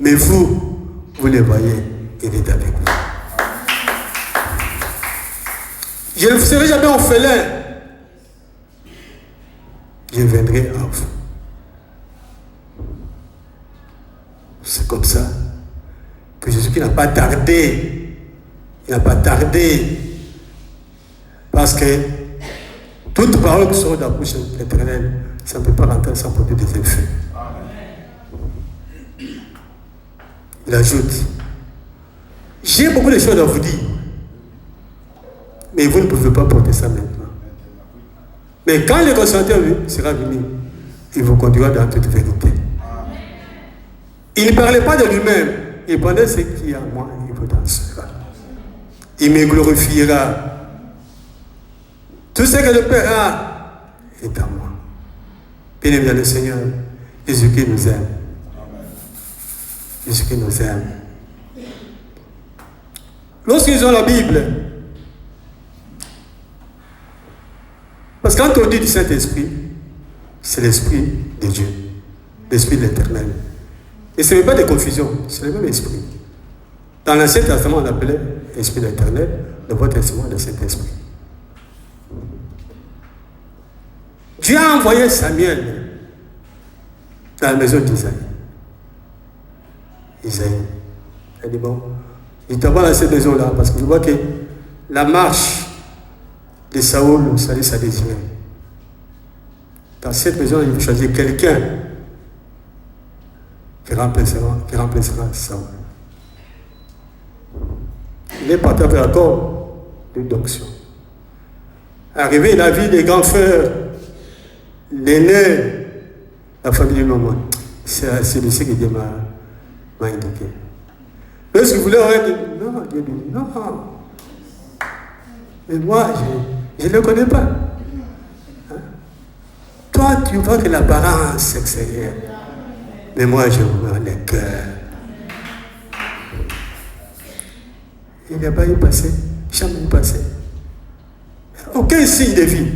Mais vous, vous le voyez, il est avec vous. Je ne vous serai jamais orphelin. Je viendrai à vous. C'est comme ça que Jésus qui n'a pas tardé. Il n'a pas tardé. Parce que toute parole qui sort de la bouche de l'Éternel ça ne peut pas rentrer sans produire des effets. Il ajoute, j'ai beaucoup de choses à vous dire, mais vous ne pouvez pas porter ça maintenant. Mais quand le consolateur sera venu, il vous conduira dans toute vérité. Il ne parlait pas de lui-même, il parlait de ce qui est à moi, il vous dansera. Il me glorifiera. Tout ce que le Père a est à moi. Bien-aimé dans le Seigneur, Jésus qui nous aime. Jésus qui nous aime. Lorsqu'ils ont la Bible, parce que quand on dit du Saint-Esprit, c'est l'Esprit de Dieu, l'Esprit de l'Éternel. Et ce n'est pas de confusion, c'est le même Esprit. Dans l'Ancien Testament, on l'appelait Esprit de l'Éternel, dans le Nouveau Testament, le Saint-Esprit. Dieu a envoyé Samuel dans la maison d'Isaïe. Isaïe. Il dit bon, il t'envoie dans cette maison-là parce que je vois que la marche de Saoul, ça laisse à désirer. Dans cette maison, il faut choisir quelqu'un qui remplacera Saoul. Il est parti avec un corps de d'onction. Arrivé, il a vu les grands frères, l'aîné, la famille du moment. C'est celui-ci qui m'a indiqué. Lorsqu'il voulait arrêter, non, Dieu dit non. Mais moi, je ne le connais pas. Hein? Toi, tu vois que l'apparence extérieure. Mais moi, je vois le cœur. Il n'y a pas eu passé, jamais eu passé. Aucun signe de vie.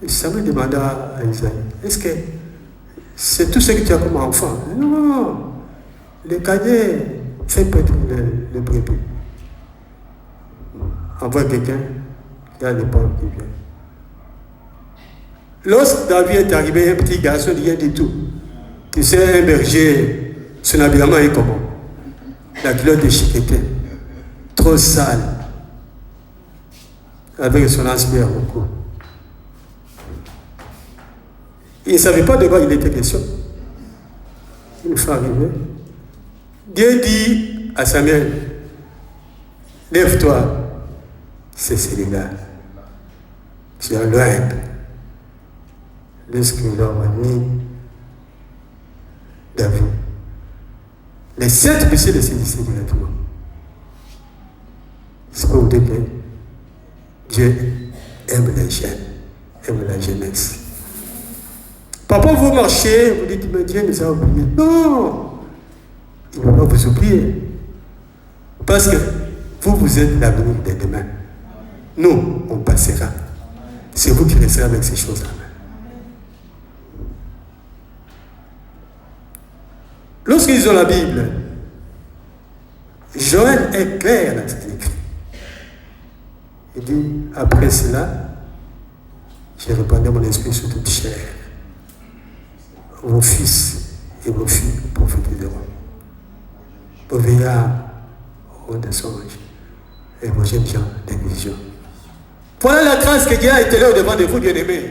Et ça me demanda à Isaïe, est-ce que c'est tout ce que tu as comme enfant? Non, le cadet fait peut-être le brebis. Envoie quelqu'un qui a l'épaule qui vient. Lorsque David est arrivé, un petit garçon, rien du tout. Tu sais, un berger, son habillement est comment? La culotte déchiquetée, trop sale, avec son aspect au cou. Il ne savait pas de quoi il était question. Une fois arrivé, Dieu dit à Samuel, lève-toi, c'est celui-là. Tu as l'oeil. Lorsqu'il a mis David, les 7 péchés le saisissaient directement. C'est pour vous dire que Dieu aime les jeunes, aime la jeunesse. Papa, vous marchez, vous dites, mais Dieu nous a oubliés. Non, il ne va pas vous oublier. Parce que vous êtes l'avenir de demain. Nous, on passera. C'est vous qui resterez avec ces choses-là. Lorsqu'ils ont la Bible, Joël est clair dans ce qu'il écrit. Il dit, après cela, j'ai répandu mon esprit sur toute chair. Vos fils et vos filles prophétiseront. Vos vieillards auront des songes et vos jeunes gens des visions. Voilà la grâce que Dieu a été là au-devant de vous, bien-aimés.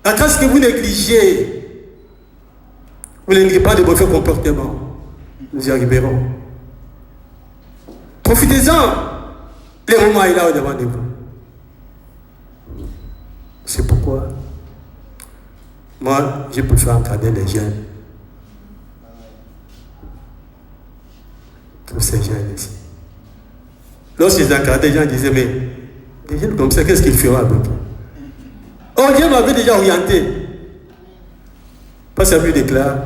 La grâce que vous négligez. Vous ne négligez pas de mauvais comportements. Nous y arriverons. Profitez-en. Le moment est là au-devant de vous. C'est pourquoi moi, je préfère encadrer les jeunes. Tous ces jeunes ici. Lorsqu'ils encadraient, les gens disaient, mais les jeunes comme ça, qu'est-ce qu'ils feront avec eux? Oh, Dieu m'avait déjà orienté. Parce que la Bible déclare,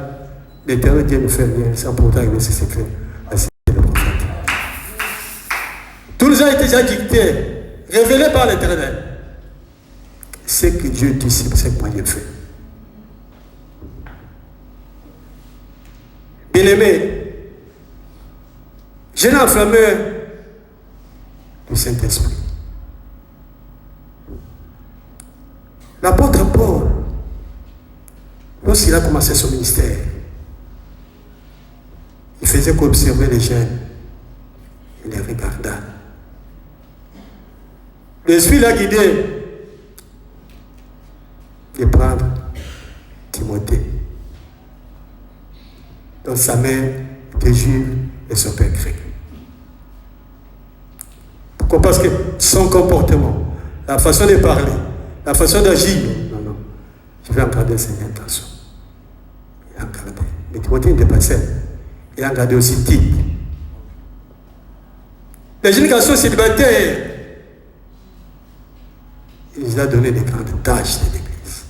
l'Éternel Dieu ne fait rien sans pourtant arriver ses secrets à ses prophètes. Tout nous a été déjà dicté, révélé par l'Éternel. Ce que Dieu dit, c'est ce que moi j'ai fait. Bien-aimé, jeune enflammé du Saint-Esprit. L'apôtre Paul, lorsqu'il a commencé son ministère, il faisait qu'observer les jeunes. Il les regarda. L'Esprit l'a guidé. de prendre Timothée. Donc sa mère était juive et son père grec. Pourquoi? Parce que son comportement, la façon de parler, la façon d'agir, non, je vais encadrer ses intentions. Il a encadré. Mais Timothée n'était pas seul. Il a encadré aussi Tite. Les jeunes garçons célibataires, il a donné des grandes tâches de l'église.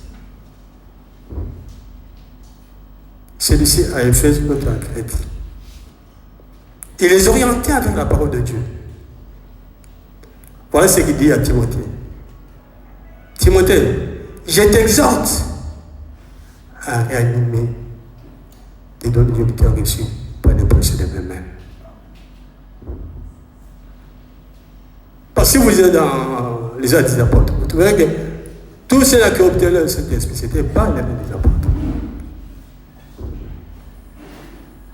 Celui-ci à Éphèse, l'autre à Crète. Il les orientait avec la parole de Dieu. Voilà ce qu'il dit à Timothée. Timothée, je t'exhorte à réanimer les dons de Dieu que tu as reçus par les pensées de mes mains. Parce que si vous êtes dans les actes des apôtres, vous verrez que tous ceux-là qui obtenaient cet esprit, ce n'était pas les mêmes des apôtres.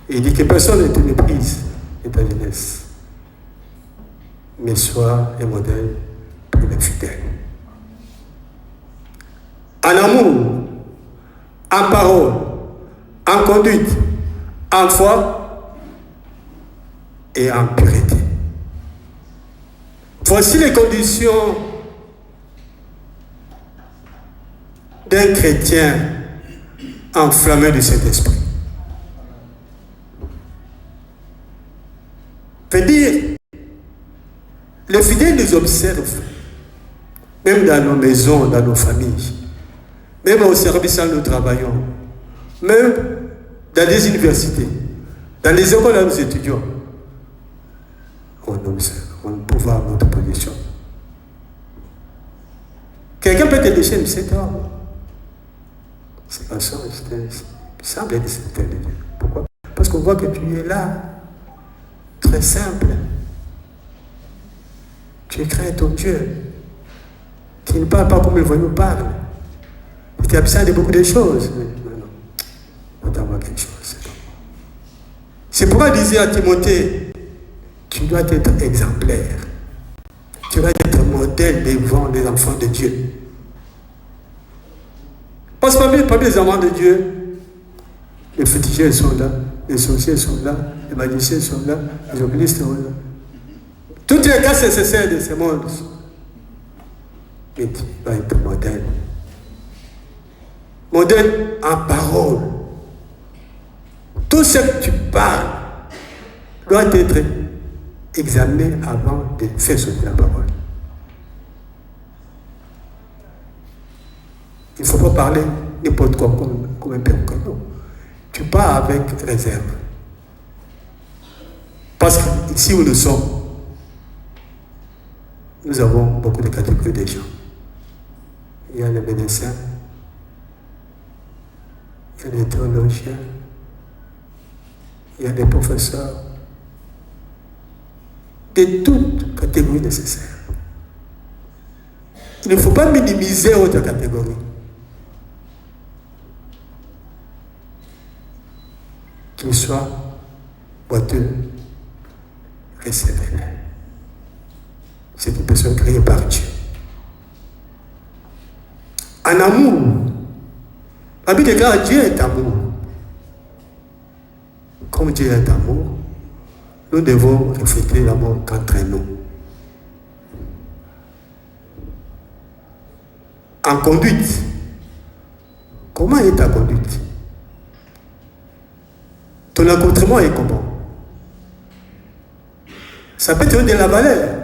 Et il dit que personne ne te méprise de ta jeunesse, mais sois un modèle pour les fidèles. En amour, en parole, en conduite, en foi et en pureté. Voici les conditions d'un chrétien enflammé de cet esprit. Veut dire, les fidèles nous observent, même dans nos maisons, dans nos familles, même au service où nous travaillons, même dans les universités, dans les écoles où nous étudions. On observe, on peut voir notre position. Quelqu'un peut te déchirer, cet homme. C'est pas ça, il semble être certain de Dieu. Pourquoi? Parce qu'on voit que tu es là, très simple. Tu crains ton Dieu. Tu ne parles pas comme le voyou parle. Tu es absent de beaucoup de choses. Non. On doit avoir quelque chose. C'est pourquoi il disait à Timothée, tu dois être exemplaire. Tu dois être modèle devant les enfants de Dieu. Parce que parmi les enfants de Dieu, les féticheurs sont là, les sorciers sont là, les magiciens sont là, les occultistes sont là. Toutes les cas nécessaires de ce monde. Mais tu dois être modèle. Modèle en parole. Tout ce que tu parles doit être examiné avant de faire sortir la parole. Il ne faut pas parler n'importe quoi comme un perroquet. Non. Tu parles avec réserve. Parce qu'ici où nous sommes, nous avons beaucoup de catégories de gens. Il y a les médecins, il y a les théologiens, il y a des professeurs, de toutes catégories nécessaires. Il ne faut pas minimiser autre catégorie. Qu'il soit boiteux, réservé. C'est une personne créée par Dieu. En amour, la Bible déclare Dieu est amour. Comme Dieu est amour, nous devons refléter l'amour qu'entre nous. En conduite, comment est ta conduite? Ton accoutrement est comment? Ça peut te donner de la valeur.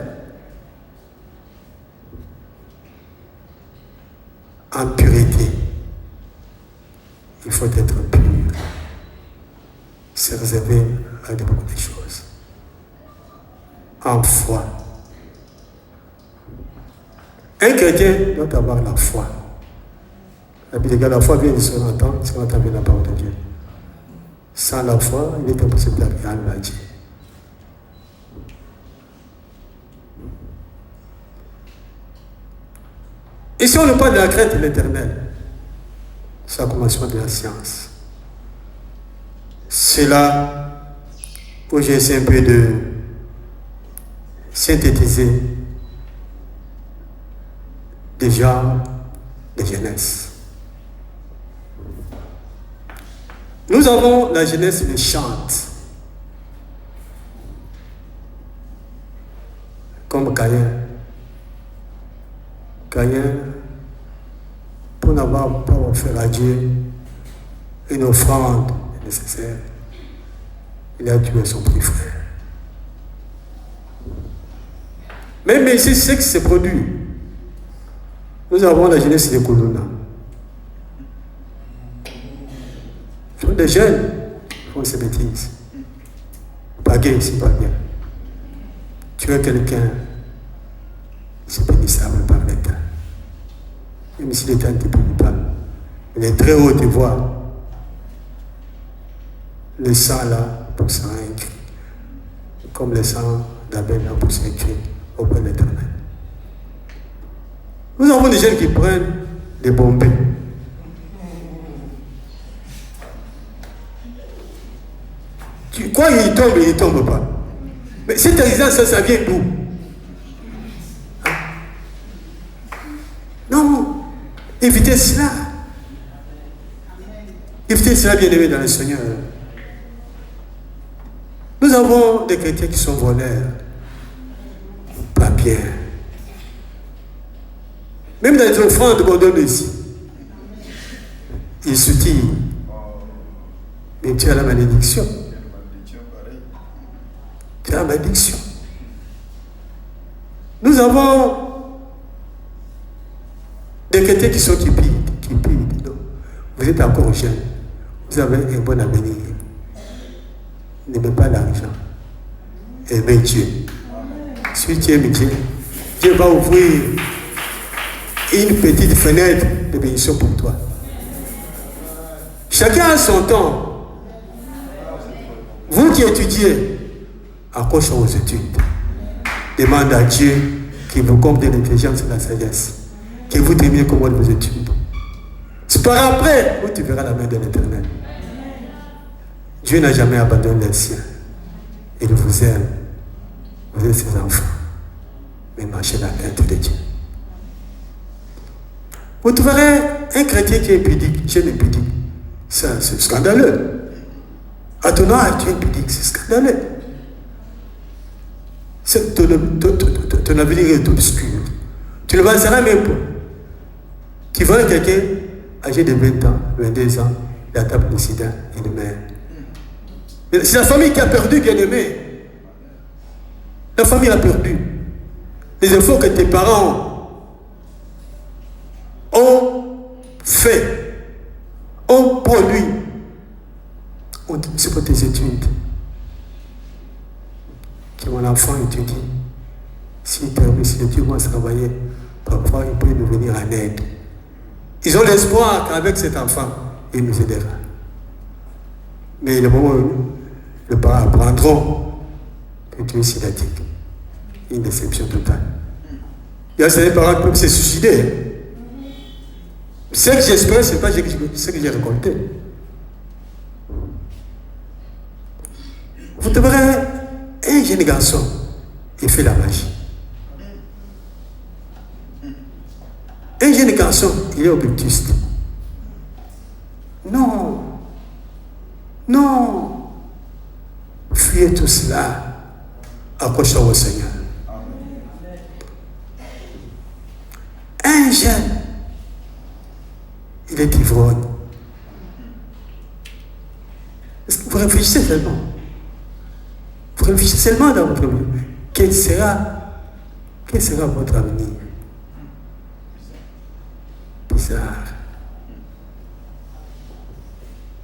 En pureté, il faut être pur. Se réserver à de beaucoup de choses. En foi. Un chrétien doit avoir la foi. La Bible dit que la foi vient de ce qu'on entend vient de la parole de Dieu. Sans la foi, il est impossible d'agréer à Dieu. Ici, on ne parle de la crainte de l'éternel. C'est le commencement de la science. C'est là où j'ai essayé un peu de synthétiser des genres de jeunesse. Nous avons la jeunesse qui chante. Comme Caïn. Caïn, pour n'avoir pas offert à Dieu une offrande nécessaire, il a tué son petit frère. Même ici, c'est ce qui se produit. Nous avons la jeunesse de Koulouna. Ce sont des jeunes qui font ces bêtises. Pas gay, c'est pas bien. Tuer quelqu'un, c'est pénissable par l'État. Même si l'État ne te punit pas, il est très haut de voir le sang là pour ça un cri, comme le sang d'Abel là pour ça un cri auprès de l'Éternel. Nous avons des jeunes qui prennent des bombes. Tu crois qu'il tombe, il ne tombe pas. Mais cette résistance, ça vient d'où? Non, évitez cela. Évitez cela, bien-aimés dans le Seigneur. Nous avons des chrétiens qui sont voleurs. Pas bien. Même dans les offrandes qu'on donne ici, ils se tirent. Mais tu as la malédiction. Tu as la malédiction. Nous avons des chrétiens qui sont cupides. Vous êtes encore jeune. Vous avez un bon avenir. N'aimez pas l'argent. Aimez Dieu. Si tu aimes Dieu, Dieu va ouvrir une petite fenêtre de bénédiction pour toi. Chacun a son temps. Vous qui étudiez, accroche aux études. Demande à Dieu qu'il vous comble de l'intelligence et de la sagesse. Que vous terminez comme vos études. C'est par après où tu verras la main de l'Éternel. Dieu n'a jamais abandonné les siens. Il vous aime. Vous êtes ses enfants. Mais marchez la crainte de Dieu. Vous trouverez un chrétien qui est impudique, jeune impudique. C'est scandaleux. À ton âge, tu es impudique, c'est scandaleux. Ton avenir est obscur. Tu ne le verras même pas. Tu vois quelqu'un âgé de 20 ans, 22 ans, il attrape le sida, il meurt. C'est la famille qui a perdu, bien-aimé. La famille a perdu. Les efforts que tes parents ont fait, ont produit, c'est pour tes études. Que mon enfant étudie. S'il termine, si Dieu va travailler, parfois il peut nous venir en aide. Ils ont l'espoir qu'avec cet enfant, il nous aidera. Mais le moment où les parents apprendront que tu es sidatique, une déception totale. Il y a certains parents qui peuvent se suicider. Ce que j'espère, ce n'est pas ce que j'ai récolté. Vous trouverez un jeune garçon, il fait la magie. Un jeune garçon, il est occultiste. Non. Non. Fuyez tout cela. Accrochez-vous au Seigneur. Un jeune, il est ivrogne. Est-ce que vous réfléchissez seulement? Vous réfléchissez seulement dans votre vie. Quel sera votre avenir? Bizarre.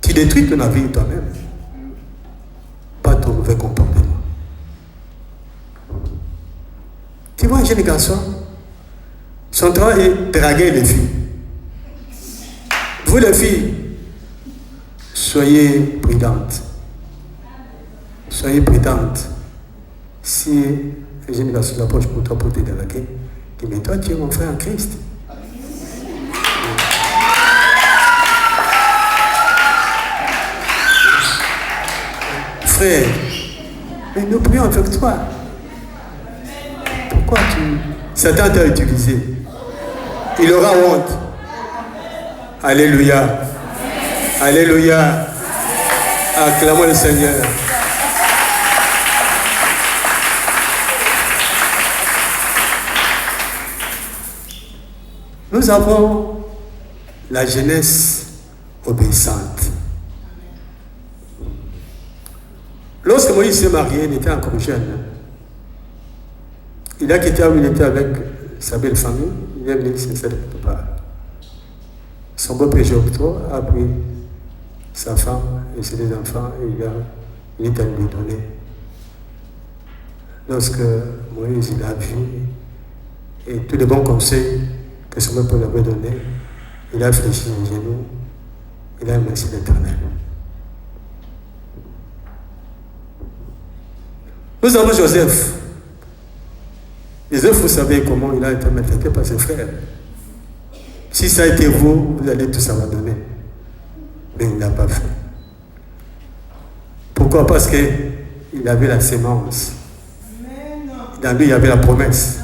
Tu détruis ton avenir toi-même. Pas ton mauvais comportement. Tu vois un jeune garçon, son travail est de draguer les filles. Vous les filles, soyez prudentes. Soyez prudentes. Si un jeune garçon s'approche pour toi pour te draguer, dis mais toi tu es mon frère en Christ. Frère, mais nous prions avec toi. Pourquoi Satan t'a utilisé? Il aura honte. Alléluia. Alléluia. Acclamons le Seigneur. Nous avons la jeunesse obéissante. Lorsque Moïse s'est marié, il était encore jeune. Il a quitté où il était avec sa belle famille. Il est venu s'installer quelque part. Son beau-père Jocto a pris sa femme et ses deux enfants et il est allé lui donner. Lorsque Moïse il a vu et tous les bons conseils que son beau-père lui avait donnés, il a fléchi les genoux, il a remercié l'Éternel. Nous avons Joseph. Joseph, vous savez comment il a été maltraité par ses frères. Si ça a été vous, vous allez tout abandonner. Mais il n'a pas fait. Pourquoi? Parce qu'il avait la sémence. Dans lui, il y avait la promesse.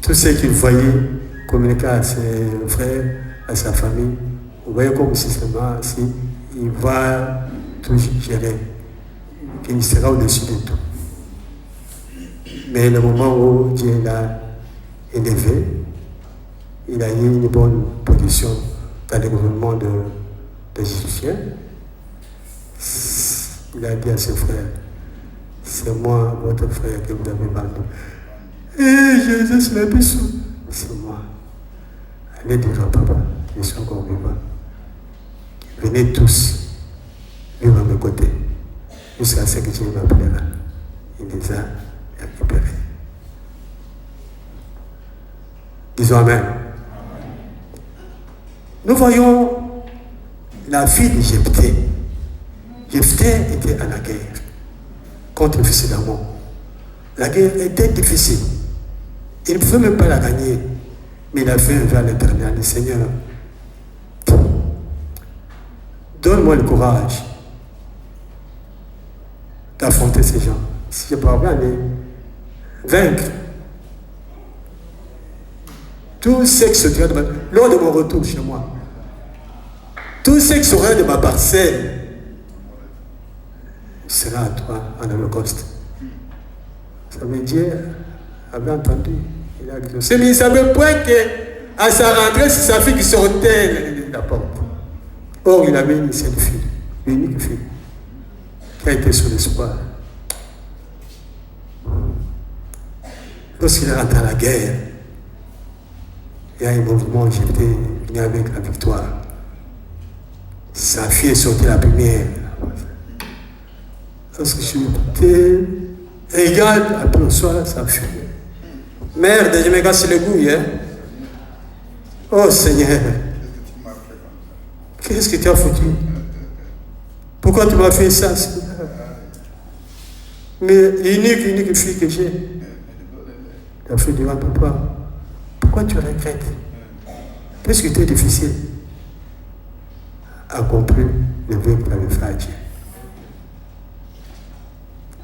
Tous ceux qu'il voyait communiquer à ses frères, à sa famille, vous voyez comme si seulement il va tout gérer, qu'il sera au-dessus de tout. Mais le moment où Dieu l'a élevé, il a eu une bonne position dans le gouvernement des Égyptiens. Il a dit à ses frères, c'est moi, votre frère, que vous avez vendu. Et Jésus, c'est la personne. C'est moi. Allez dire à papa, je suis encore vivant. Venez tous vivre à mes côtés, jusqu'à ce que Dieu m'appellera. Il les a récupérés. Disons Amen. Nous voyons la vie de Jephthé. Jephthé était à la guerre contre le fils d'Ammon. La guerre était difficile. Il ne pouvait même pas la gagner. Mais il a fait vers l'Éternel. Le Seigneur, donne-moi le courage d'affronter ces gens. Si je parviens à les vaincre, tout ce qui se dira lors de mon retour chez moi, tout ce qui sera de ma parcelle sera à toi en holocauste. Ça veut dire, avait entendu, il a dit, mais il ne savait pas qu'à sa rentrée, c'est sa fille qui sortait de la porte. Or, il avait une seule fille, l'unique fille, qui a été son espoir. Lorsqu'il est rentré à la guerre, il y a un mouvement qui était venu avec la victoire. Sa fille est sortie la première. Lorsque je regarde après le soir, sa fille. Merde, je me casse les couilles, hein. Oh Seigneur, qu'est-ce que tu as foutu? Pourquoi tu m'as fait ça, Seigneur? Mais l'unique fille que j'ai, la fille dit, papa, pourquoi tu regrettes? Qu'est-ce qui était difficile? Accomplir le vœu que tu avais fait à Dieu.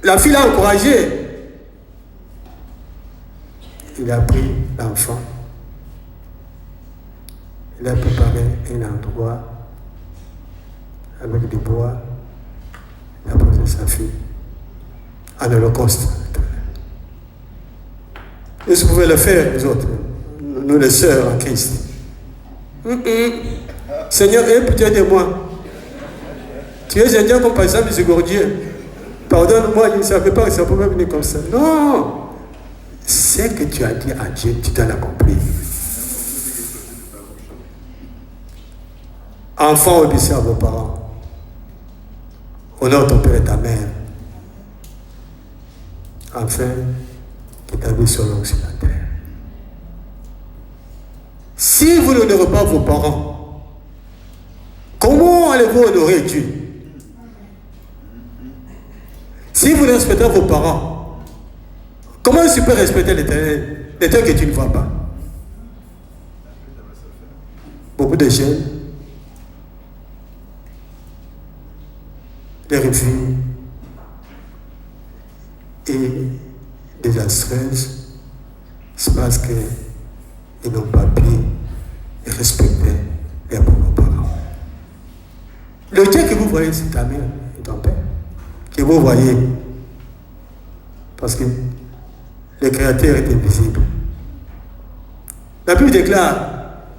La fille l'a encouragé. Il a pris l'enfant. Il a préparé un endroit avec du bois. Il a posé sa fille en holocauste. Et vous pouvez le faire, vous autres, nous les sœurs en Christ. Seigneur, aie pitié de moi. Tu es indien comme par exemple miséricordieux. Pardonne-moi, je ne savais pas que ça pouvait venir comme ça. Non! Ce que tu as dit à Dieu, tu dois l'accomplir. Enfants, obéissez à vos parents. Honore ton père et ta mère. Afin que ta vie soit longue sur la terre. Si vous n'honorez pas vos parents, comment allez-vous honorer Dieu? Si vous ne respectez pas vos parents, comment tu peux respecter l'Éternel, l'Éternel que tu ne vois pas? Beaucoup de jeunes, les revues et désastreuses, c'est parce qu'ils n'ont pas pu respecter leurs propres parents. Le Dieu que vous voyez, c'est ta mère et ton père. Que vous voyez. Parce que le Créateur est invisible. La Bible déclare,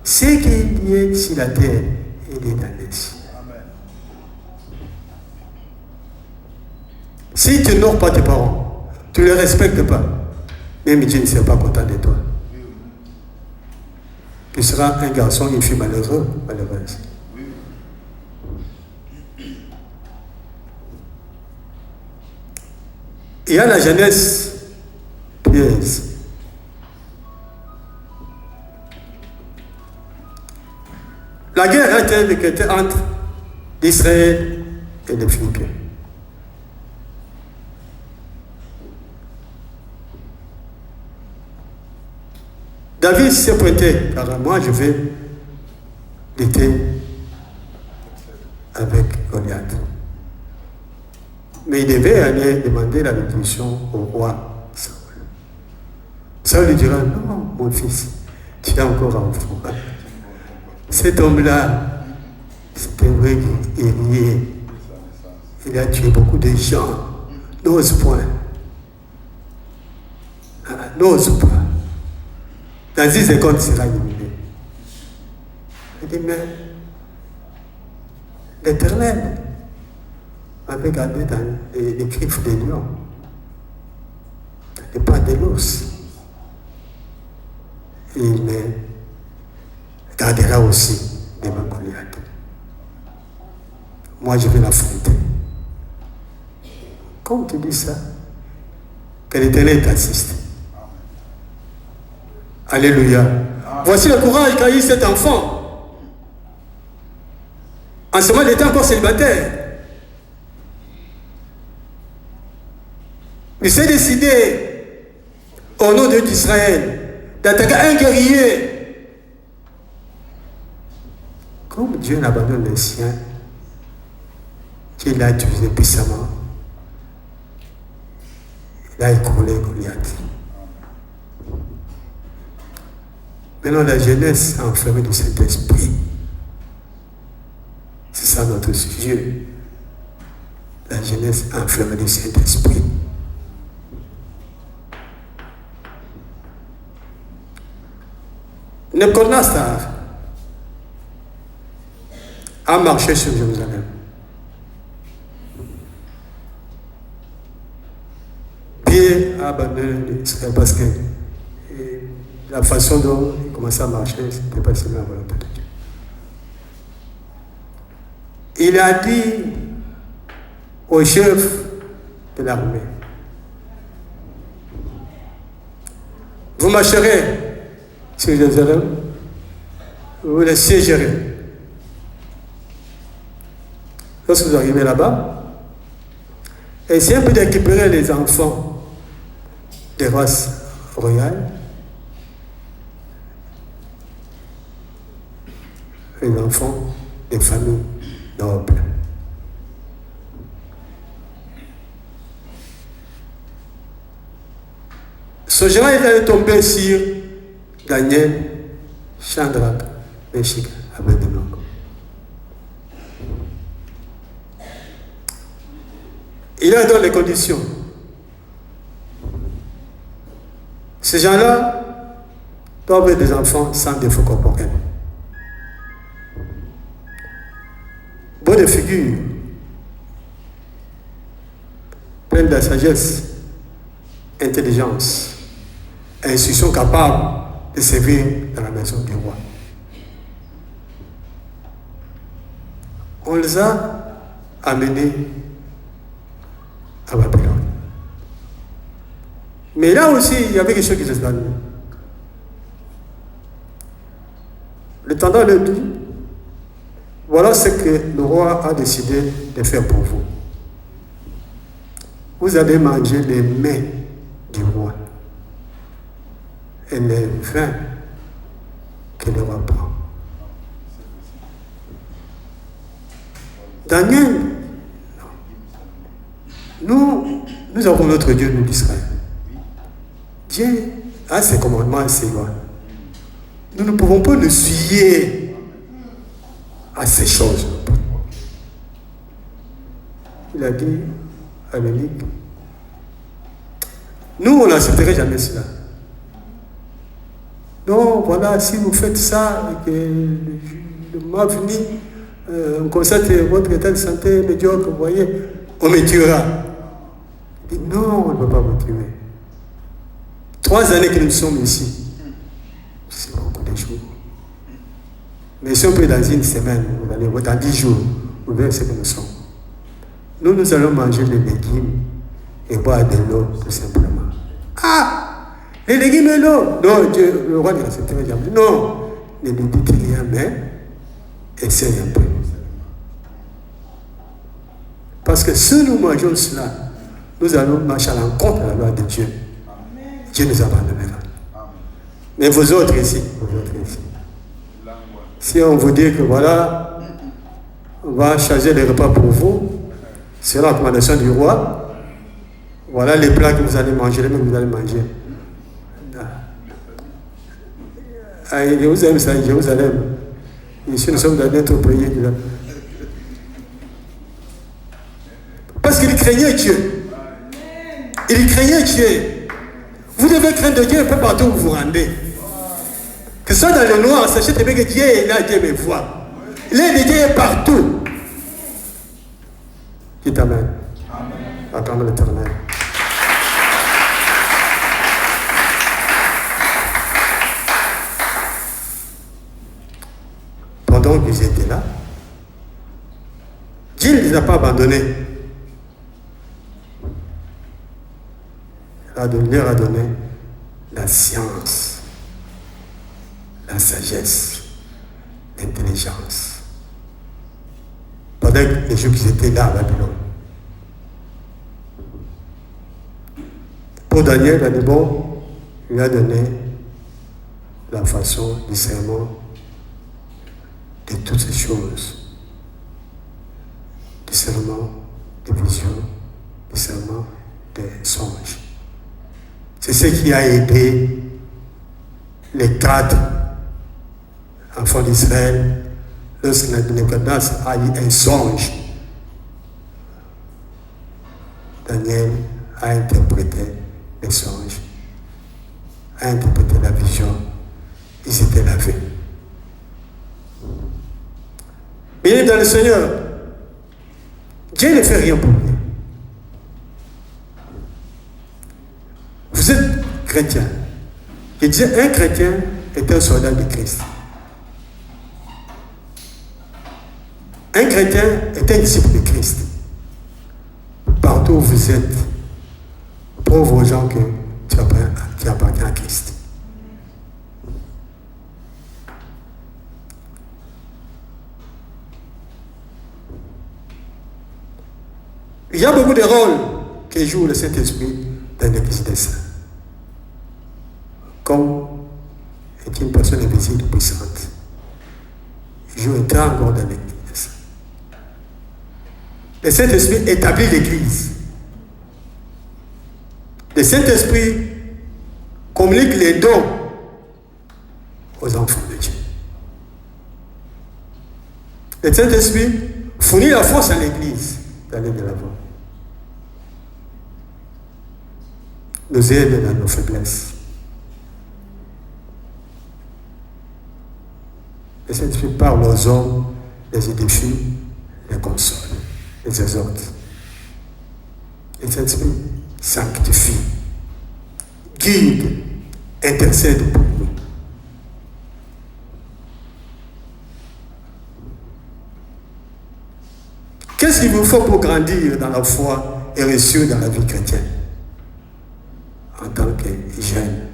ce qui est sur la terre, il est dans les cieux. Si tu n'honores pas tes parents, tu ne les respectes pas, même Dieu ne sera pas content de toi. Tu seras un garçon, une fille malheureux, malheureuse. Il y a la jeunesse pieuse. La guerre a été décrétée entre Israël et les Philippiens. David s'est pointé, car moi je vais lutter avec Goliath. Mais il devait aller demander la bénédiction au roi Saül. Saül lui dira, non, mon fils, tu es encore enfant. Cet homme-là, c'est un vrai guerrier. Il a tué beaucoup de gens. N'ose point. N'ose pas. Dans 10 secondes, il sera éliminé. Il dit, mais l'Éternel m'avait gardé dans les griffes des lions, dans les pattes de l'os. Et il me gardera aussi de ma Goliath. Moi, je vais l'affronter. Comme tu dis ça, que l'Éternel t'assiste. Alléluia. Voici le courage qu'a eu cet enfant. En ce moment, il était encore célibataire. Il s'est décidé, au nom de d'Israël, d'attaquer un guerrier. Comme Dieu n'abandonne les siens, qu'il l'a utilisé puissamment, il a écroulé Goliath. Maintenant, la jeunesse enfermée du Saint-Esprit. C'est ça notre sujet. La jeunesse enfermée du Saint-Esprit. Nebuchadnezzar a marché sur Jérusalem. Pierre a abandonné Israël parce que la façon dont il commençait à marcher, ce n'était pas seulement la volonté de Dieu. Il a dit au chef de l'armée, vous marcherez sur Jérusalem, vous les siégerez. Lorsque vous arrivez là-bas, essayez un peu de récupérer les enfants des races royales, les enfants des familles nobles. Ce gérant est allé tomber sur Daniel, Shadrach, Meshach, Abednego. Il a dans les conditions. Ces gens-là doivent être des enfants sans défaut corporel. Beau de figure, plein de sagesse, intelligence, instruction capable de servir dans la maison du roi. On les a amenés à Babylone. Mais là aussi, il y avait quelque chose qui se passe. Le tendant leur dit, voilà ce que le roi a décidé de faire pour vous. Vous allez manger les mets du roi et les vins que le roi prend. Daniel, nous avons notre Dieu, nous d'Israël. Dieu a ses commandements et ses lois. Nous ne pouvons pas nous fier à ces choses. il a dit à l'unique, nous, on n'accepterait jamais cela. Non, voilà, si vous faites ça, et que le mois venu, on constate votre état de santé médiocre, vous voyez, on me tuera. Il dit, non, on ne peut pas vous tuer. 3 années que nous sommes ici, c'est beaucoup de jours. Mais si on peut dans une semaine, vous allez voir, dans 10 jours, vous verrez ce que nous sommes. Nous allons manger des légumes et boire de l'eau, tout simplement. Ah, les légumes et l'eau. Non, Dieu, le roi de la Septième dit non, ne lui dites rien, mais essaye un peu. Parce que si nous mangeons cela, nous allons marcher à l'encontre de la loi de Dieu. Dieu nous abandonnera. Mais vous autres ici, si on vous dit que voilà, on va charger les repas pour vous, c'est la recommandation du roi. Voilà les plats que vous allez manger, les mêmes que vous allez manger. À Jérusalem, c'est à Jérusalem. Ici, nous sommes dans notre pays. Parce qu'il craignait Dieu. Il craignait Dieu. Vous devez craindre Dieu un peu partout où vous vous rendez. Que ce soit dans le noir, sachez très bien que Dieu est là, Dieu me voit. L'aide de Dieu est partout. Qui t'amène? Acclame l'Éternel. Pendant qu'ils étaient là, Dieu ne les a pas abandonnés. Il leur a donné la science, la sagesse, l'intelligence. Pendant les jours qu'ils étaient là à Babylone. Pour Daniel, il lui a donné la façon du serment de toutes ces choses. Discernement des visions, discernement des songes. C'est ce qui a aidé les 4 enfants d'Israël lorsque Nebuchadnezzar a eu un songe. Daniel a interprété les songes, a interprété la vision. Ils s'étaient lavés. Bien dans le Seigneur, Dieu ne fait rien pour lui. Vous êtes chrétien. Je disais, un chrétien est un soldat de Christ. Un chrétien est un disciple de Christ. Partout où vous êtes, prouve aux gens que tu appartiens à Christ. Il y a beaucoup de rôles que joue le Saint-Esprit dans l'Église des Saints. Comme est une personne invisible puissante. Il joue un grand rôle dans l'Église des Saints. Le Saint-Esprit établit l'Église. Le Saint-Esprit communique les dons aux enfants de Dieu. Le Saint-Esprit fournit la force à l'Église d'aller de l'avant. Nous aide dans nos faiblesses. Le Saint-Esprit parle aux hommes, les édifie, les console, les exhorte. Le Saint-Esprit sanctifie, guide, intercède pour nous. Qu'est-ce qu'il vous faut pour grandir dans la foi et réussir dans la vie chrétienne en tant que jeune?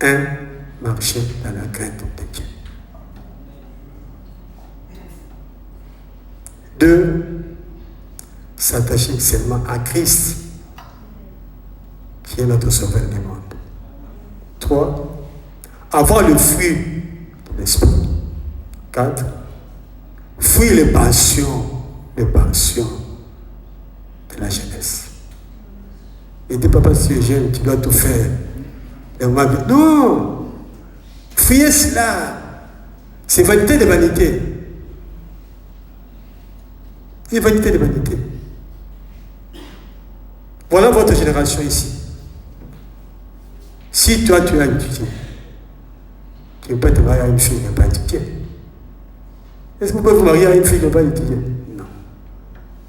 1. Marcher dans la crainte de Dieu. 2. S'attacher seulement à Christ, qui est notre sauveur du monde. 3. Avoir le fruit de l'esprit. 4. Fuir les passions de la jeunesse. Il dit, papa, si tu es jeune, tu dois tout faire. Et on m'a dit, non! Fuyez cela! C'est vanité de vanité. Et vanité de vanité. Voilà votre génération ici. Si toi tu as étudié, tu ne peux pas te marier à une fille qui n'a pas étudié. Est-ce que vous pouvez vous marier à une fille qui n'a pas étudié? Non.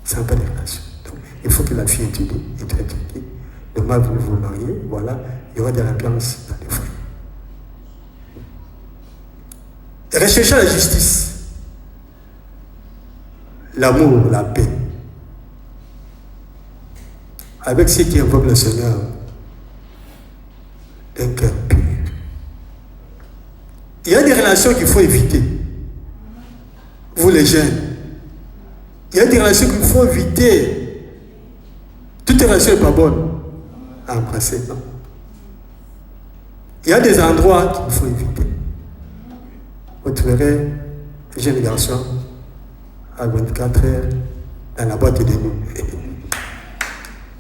Ça n'a pas de relation. Donc, il faut que la fille étudie et tu étudies. Donc, moi, vous vous mariez, voilà, il y aura de l'ambiance dans les foyers. Recherchez la justice, l'amour, la paix. Avec ceux qui invoquent le Seigneur d'un cœur pur. Il y a des relations qu'il faut éviter. Vous les jeunes. Il y a des relations qu'il faut éviter. Toute relation n'est pas bonne à embrasser, non. Il y a des endroits qu'il faut éviter. Vous trouverez un jeune garçon à 24 heures dans la boîte de nuit.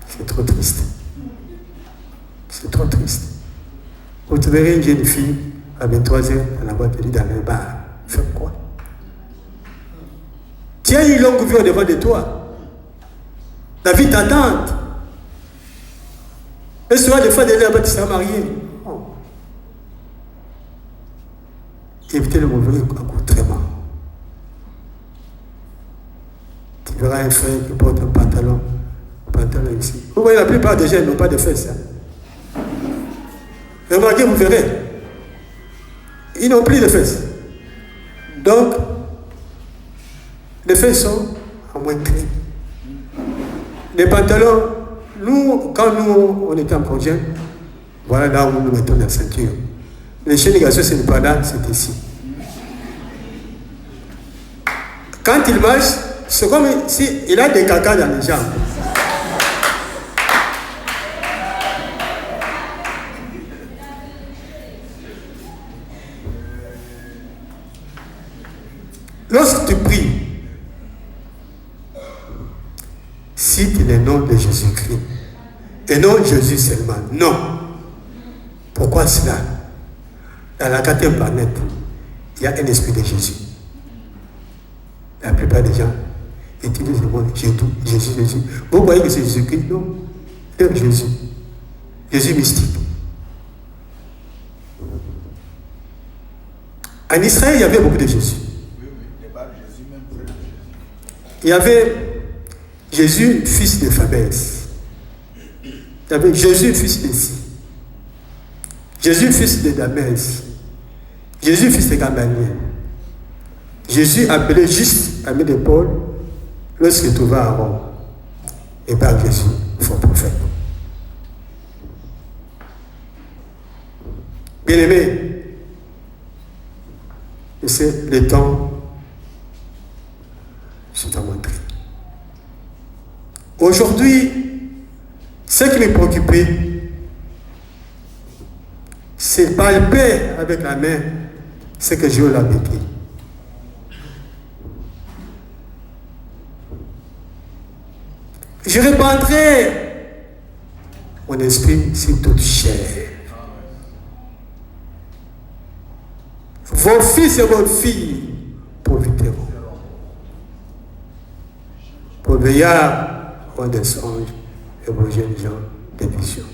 C'est trop triste. C'est trop triste. Vous trouverez une jeune fille à 23 heures dans la boîte de nuit dans le bar. Faites quoi? Tu as une longue vie au devant de toi. La vie t'attend. Et sera des fois de là-bas, tu seras marié. Oh. Évitez le mauvais accoutrement. Tu verras un frère qui porte un pantalon ici. Vous voyez, la plupart des gens n'ont pas de fesses. Hein? Remarquez, vous verrez. Ils n'ont plus de fesses. Donc, les fesses sont en moins gris. Les pantalons, quand nous, on était en congé, voilà là où nous mettons la ceinture. Les chaînes de garçons, ce n'est pas là, c'est ici. Quand il marche, c'est comme s'il a des caca dans les jambes. Lorsque tu pries, cite le nom de Jésus-Christ. Et non Jésus seulement. Non. Pourquoi cela? Dans la 4e planète, il y a un esprit de Jésus. La plupart des gens utilisent le mot Jésus. Vous voyez que c'est Jésus-Christ? Non. C'est Jésus. Jésus mystique. En Israël, il y avait beaucoup de Jésus. Il y avait Jésus, fils de Fabès. Il y avait Jésus, fils de Si. Jésus, fils de Damès. Jésus, fils de Gamaliel. Jésus appelé juste ami de Paul lorsqu'il trouva à Rome. Et par Jésus, faux prophète. Bien-aimé, c'est le temps. Je t'en montrer. Aujourd'hui, ce qui me préoccupait, c'est palper avec la main ce que Dieu l'a écrit. Je répandrai mon esprit sur toute chair. Vos fils et vos filles profiteront. Pour veillards ont des songes et vos jeunes gens des visions.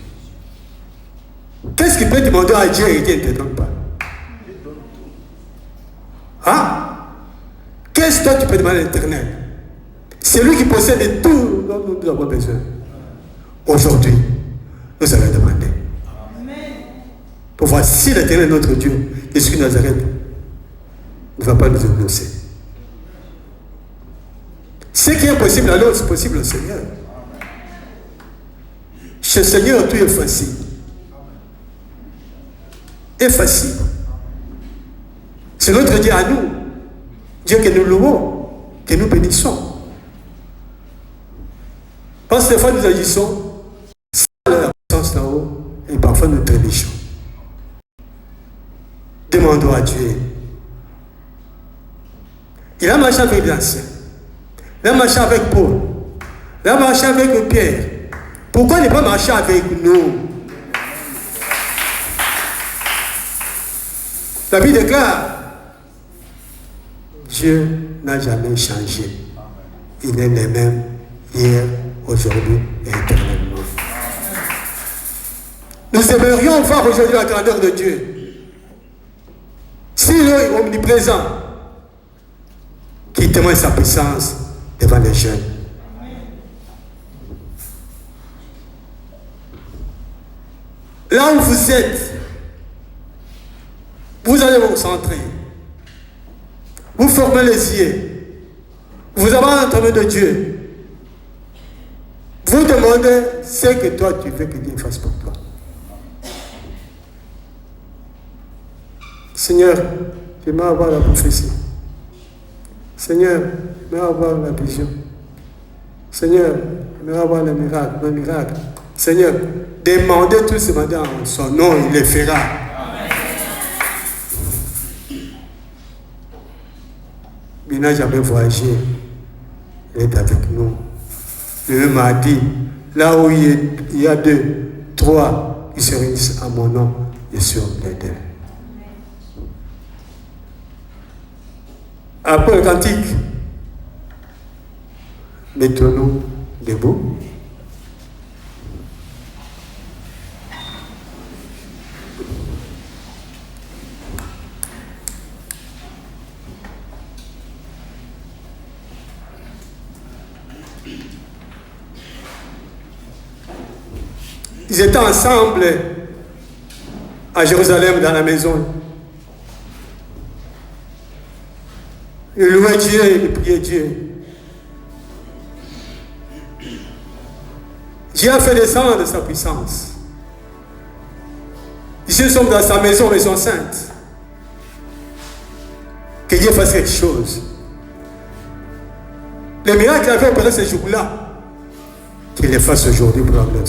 Qu'est-ce qu'il peut demander à Dieu et Dieu ne te donne pas? Hein? Qu'est-ce que toi tu peux demander à l'Éternel? C'est lui qui possède tout dont nous avons besoin. Aujourd'hui, nous allons demander. Pour voir si l'Éternel, notre Dieu, Jésus de Nazareth, ne va pas nous exaucer. Ce qui est impossible alors, c'est possible au Seigneur. Chez le Seigneur, tout est facile. Est facile. C'est notre Dieu à nous. Dieu que nous louons, que nous bénissons. Parce que des fois nous agissons sans la puissance là-haut et parfois nous trébuchons. Demandons à Dieu. Il a marché avec les anciens. Il a marché avec Paul. Il a marché avec Pierre. Pourquoi ne pas marcher avec nous? La Bible déclare, Dieu n'a jamais changé. il est le même hier, aujourd'hui et éternellement. Nous aimerions voir aujourd'hui la grandeur de Dieu. S'il est omniprésent, qui témoigne sa puissance devant les jeunes. Là où vous êtes, vous allez vous concentrer. Vous fermez les yeux. Vous avez entendu de Dieu. Vous demandez ce que toi tu veux que Dieu fasse pour toi. Seigneur, j'aimerais avoir la prophétie. Seigneur, j'aimerais avoir la vision. Seigneur, j'aimerais avoir le miracle. Seigneur, demandez tout ce matin en son nom, il le fera. Il n'a jamais voyagé. Il est avec nous. Il m'a dit, là où il y a 2, 3 qui se réunissent à mon nom, je suis au milieu d'eux. Après le cantique, mettons-nous debout. Ils étaient ensemble à Jérusalem dans la maison. Ils louaient Dieu et ils priaient Dieu. Dieu a fait descendre sa puissance. Ici, nous sommes dans sa maison sainte. Que Dieu fasse quelque chose. Les miracles qu'il avait opéré ce jour-là, qu'il les fasse aujourd'hui pour la gloire.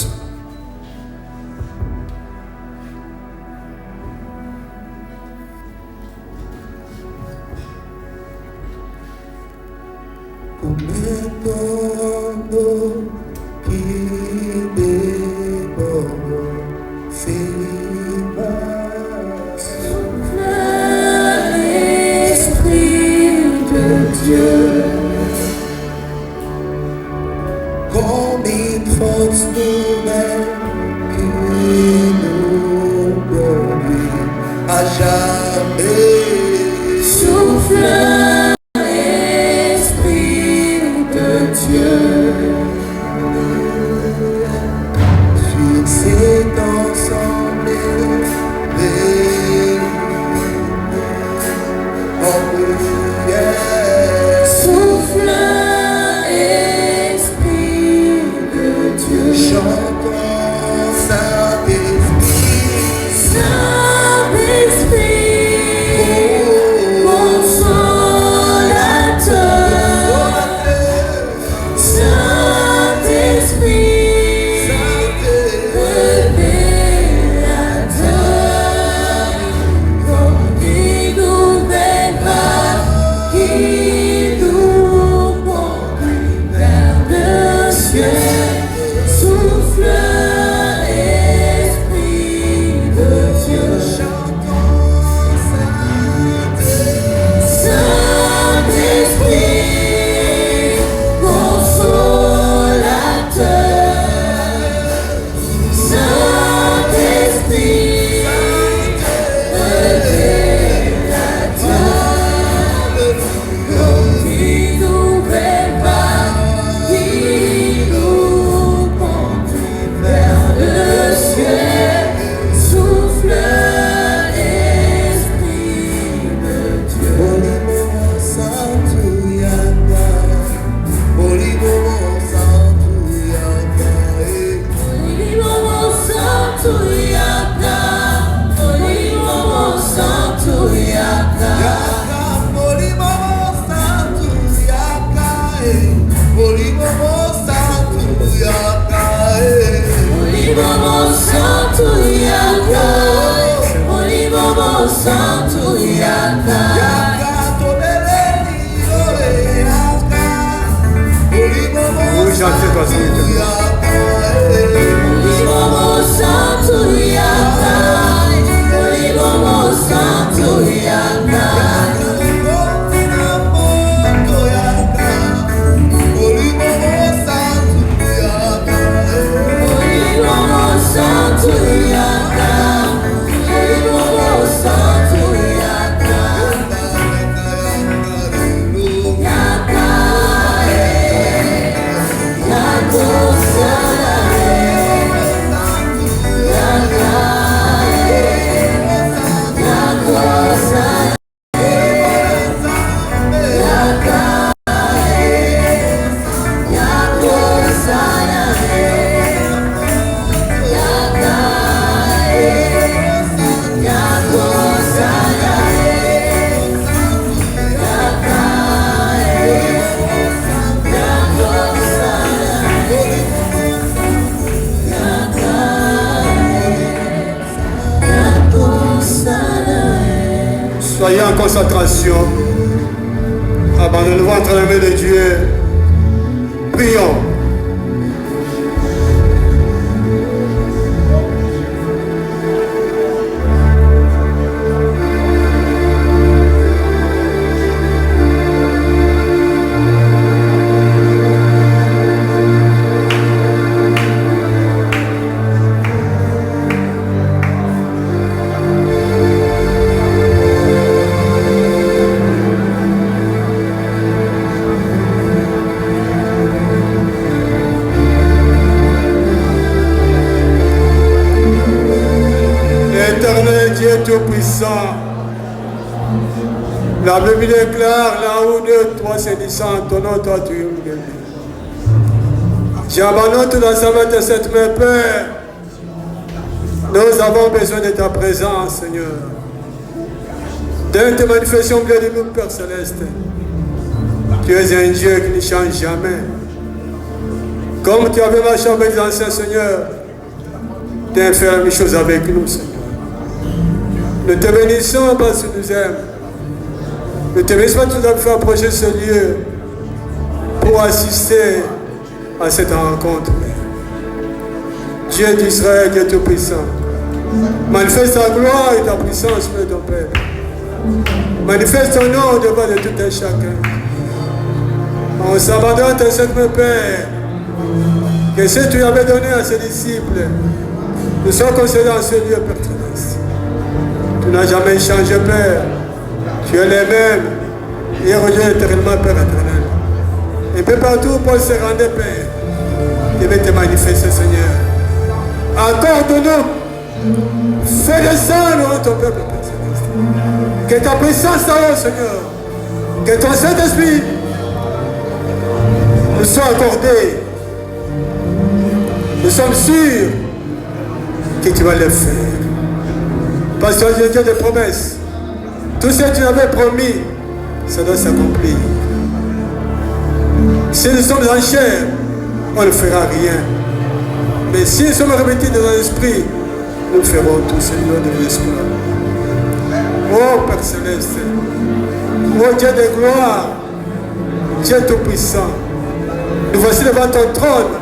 concentration. Abandonnons-nous entre les mains de Dieu. Prions. Tout-puissant. La Bible déclare là où 2, 3 sédissants, ton nom, toi, tu es. J'abandonne tout dans sa main de cette main, Père. Nous avons besoin de ta présence, Seigneur. Donne tes manifestations, bien de nous, Père Céleste. Tu es un Dieu qui ne change jamais. Comme tu avais marché avec les anciens, Seigneur, tu as fait la même chose avec nous, Seigneur. Nous te bénissons parce que tu nous aimes. Nous te bénissons parce que tu nous as fait approcher ce lieu pour assister à cette rencontre. Dieu d'Israël, Dieu Tout-Puissant, manifeste ta gloire et ta puissance, Père ton Père. Manifeste ton nom devant de tout un chacun. On s'abandonne à cette main, Père, que ce que tu avais donné à ses disciples, nous sommes concernés dans ce lieu, Père Céleste. Tu n'as jamais changé, Père. Tu es le même. Et reviens éternellement, Père éternel. Et peu partout où Paul se rendait, Père, tu veux te manifester, Seigneur. Accorde-nous. Fais descendre ton peuple, Père Céleste. Que ta puissance soit, Seigneur. Que ton Saint-Esprit nous soit accordé. Nous sommes sûrs que tu vas le faire. Parce que tu es Dieu de promesses. Tout ce que tu avais promis, ça doit s'accomplir. Si nous sommes en chair, on ne fera rien. Mais si nous sommes revêtus de l'esprit, nous ferons tout, Seigneur de l'espoir. Oh Père Céleste, oh Dieu de gloire, Dieu tout-puissant, nous voici devant ton trône.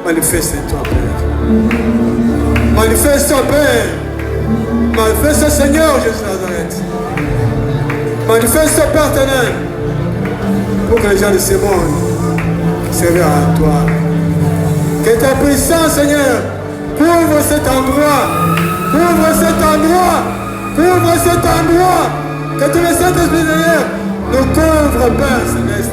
Manifeste-toi, Père. Manifeste-toi, Père. Manifeste, Seigneur Jésus de Nazareth. Manifeste, Père éternel, pour que les gens de ce monde servent à toi. Que ta puissance, Seigneur, couvre cet endroit. Couvre cet endroit. Couvre cet endroit. Que tout le Saint-Esprit, Seigneur, nous couvre, Père Céleste.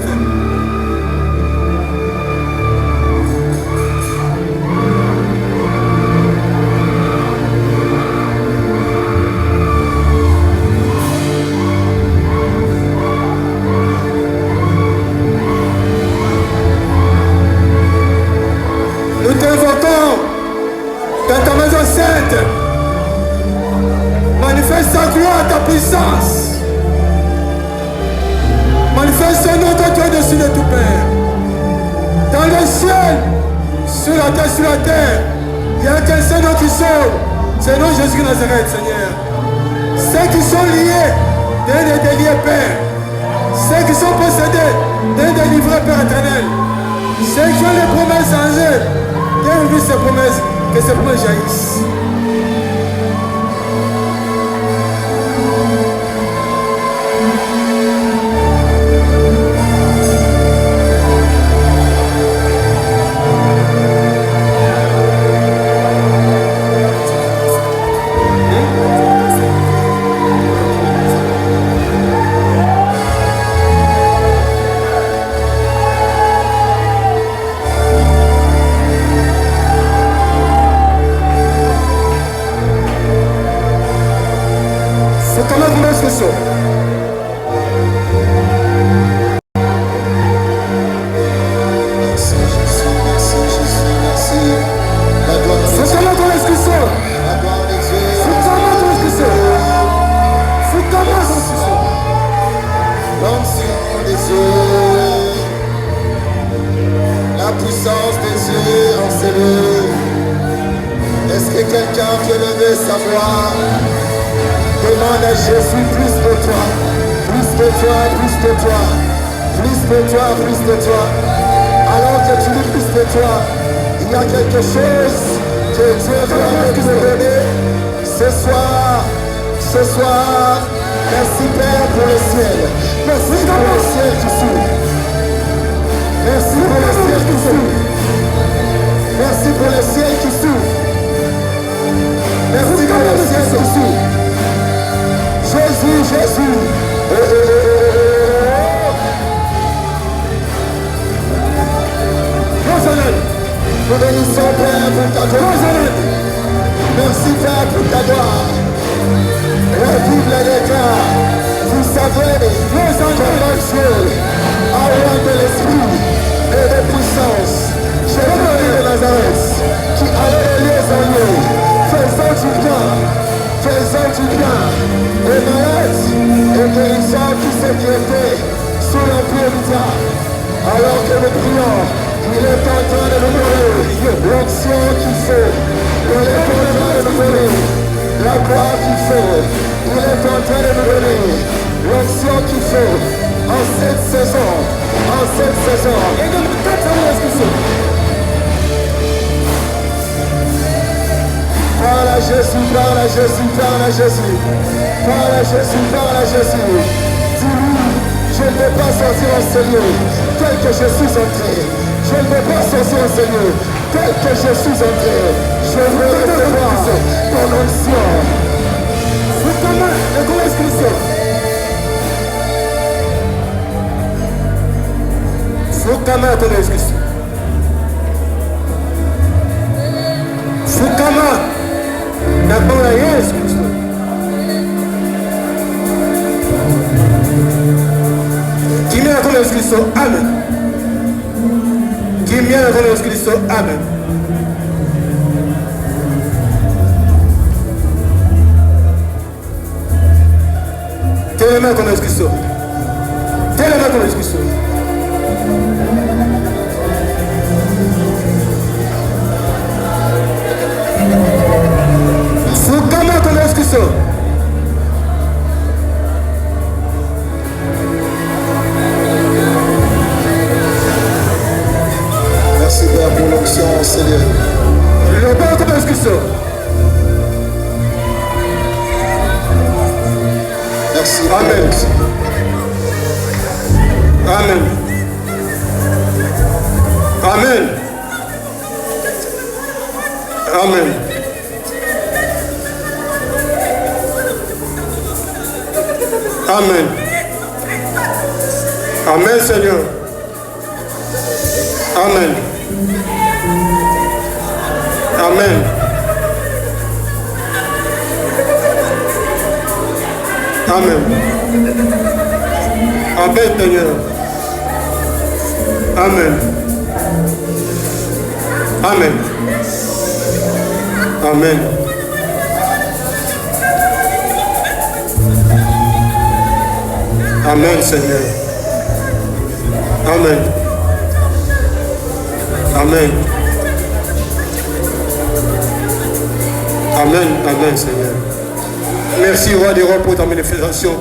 Manifeste ta gloire, ta puissance. Manifeste notre Dieu dessus de tout, Père. Dans le ciel, sur la terre, il y a qu'un seul nom qui sauve. C'est nous, Jésus de Nazareth, Seigneur. Ceux qui sont liés, d'un des déliés, Père. Ceux qui sont possédés, d'un délivré, Père éternel. Ceux qui ont les promesses en eux, d'un vivre ces promesses, que ces promesses jaillissent. demande à Jésus plus de toi. Plus de toi, plus de toi. Plus de toi, plus de toi. Alors que tu dis plus de toi, il y a quelque chose que Dieu veut te donner ce soir. Ce soir, merci Père pour le ciel. Merci pour le ciel qui s'ouvre. Merci pour le ciel qui s'ouvre. Merci pour le ciel qui s'ouvre. Merci pour le ciel qui s'ouvre. Jésus, Jésus. Nous bénissons Père pour ta gloire. Merci Père pour ta gloire. Revive les écarts. Vous savez comment Dieu a roi de l'esprit et de puissance. Jésus de Nazareth qui allait les agneaux, faisant du bien aux malades et guérissant tous ceux qui étaient sous l'empire du diable. Alors que nous prions, il est en train de nous donner l'onction qu'il faut. Il est en train de nous donner la gloire qu'il faut. Il est en train de nous donner l'onction qu'il faut en cette saison. Et de nous tâtonner ce qu'il faut. Parle à Jésus, parle à Jésus, parle à Jésus. Parle à Jésus, parle à Jésus. Dis-lui, je ne vais pas sortir en Seigneur tel que je suis entré. Je ne vais pas sortir en Seigneur tel que je suis entré. Je veux recevoir ton onction. C'est comment le gros Christ. Fukama ton Christ. Fukama na bona Yesu Kristo. Kimya ton Yesu Kristo. Amen. Kimya ton Yesu Kristo. Amen. Tellement ton Yesu Kristo. Tellement ton Yesu Kristo. Fukama ton Yesu Kristo. Merci Père pour l'onction, Seigneur. Le Père ton Yesu Kristo. Merci. Amen. Amen. Amen. Amen. Amen. Amen, Seigneur. Amen. Amen. Amen. Amen, Seigneur. Amen. Amen. Amen. Amen, Seigneur. Amen. Amen. Amen. Amen, Seigneur. Merci, Roi des Rois, pour ta manifestation.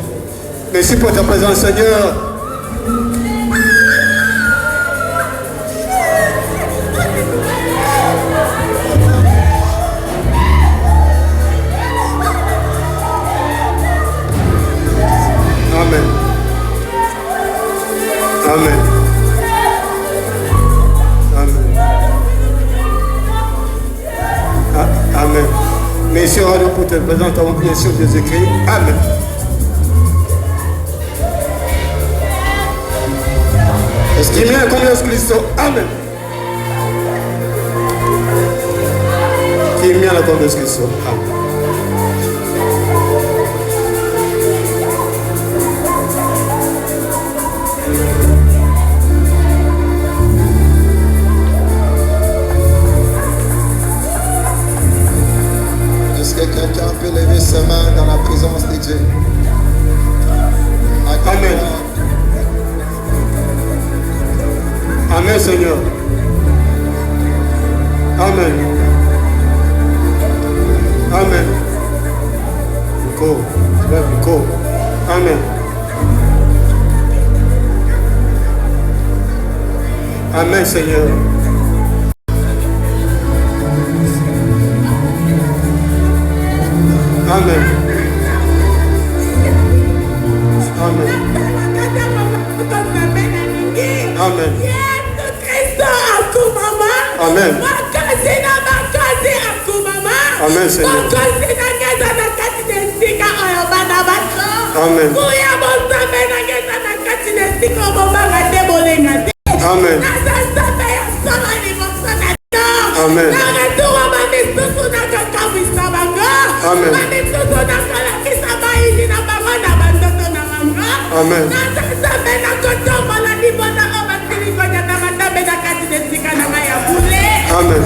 Merci pour ta présence, Seigneur. Amen. Amen. Amen. Amen. Merci, Roi des Rois, pour ta présence, ta manifestation de Jésus-Christ. Amen. Estimez comme Jésus-Christ. Amen. Qui est bien la comme Jésus-Christ. Amen. Est-ce que quelqu'un peut lever ses mains dans la présence de Dieu? Amen. Amen, Seigneur. Amen. Amen. Encore. Amen. Amen, Seigneur. Amen. Amen. Amen. Amen. Amen, Seigneur. Amen. Amen. Amen. Amen. Amen.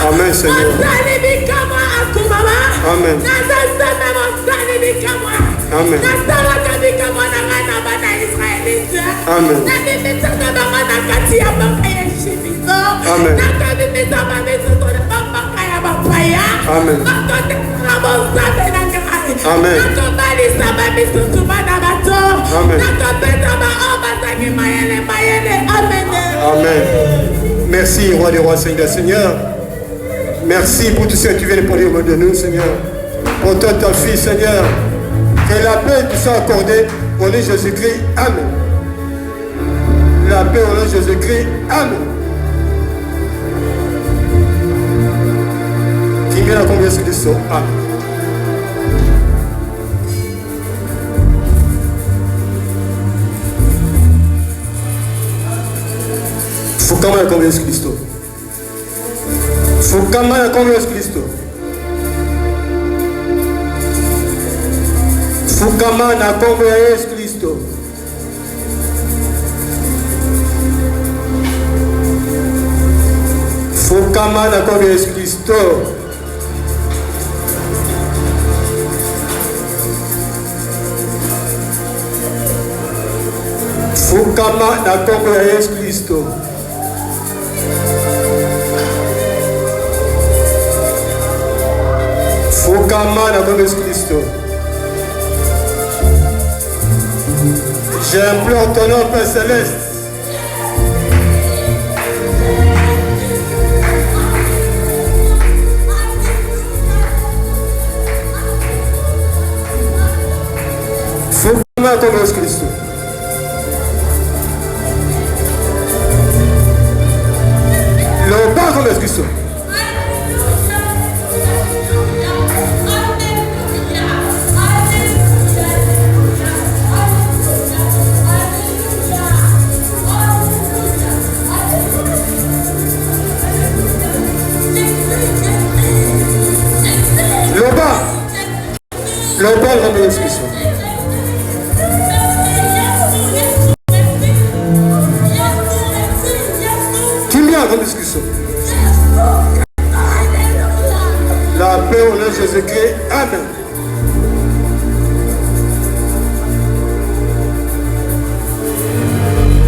Amen, Seigneur. Amen. Amen. Amen. Amen. Merci, roi des rois, Seigneur. Seigneur, merci pour tout ce que tu viens de parler au monde de nous, Seigneur. Pour toi, ta fille, Seigneur. Que la paix te soit accordée au nom de Jésus-Christ. Amen. La paix au nom de Jésus-Christ. Amen. Qui vient la congrès de son. Amen. Fukama na kombe Yesu Kristo. Fukama na kombe Yesu Kristo. Fukama na kombe ya Yesu Kristo. Fukama na kombe ya Yesu Kristo. Fukama na kombe ya Yesu Kristo. Fukama na kombe ya Yesu Kristo. J'implore ton nom, Père Céleste. Fukama na kombe ya Yesu Kristo. Le kombe ya Yesu Kristo. Le bas de Jésus Christ. Qui vient de Jésus Christ? La paix au nom de Jésus-Christ. Amen.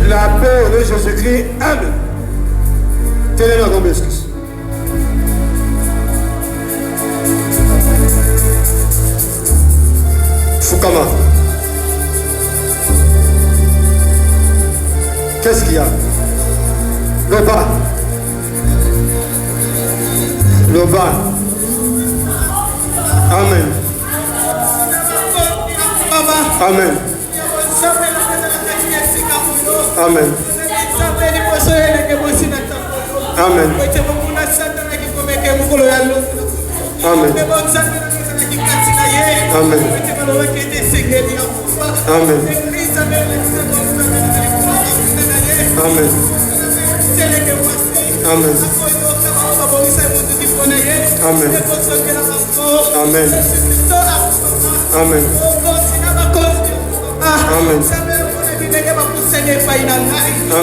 La paix au nom de Jésus-Christ. Amen. Quel est le nom de Jésus Christ? Fukama. Qu'est-ce qu'il y a? Le bas. Le bas. Amen. Amen. Amen. Amen. Amen. Amen. Amen. Amen. Amen. Amen.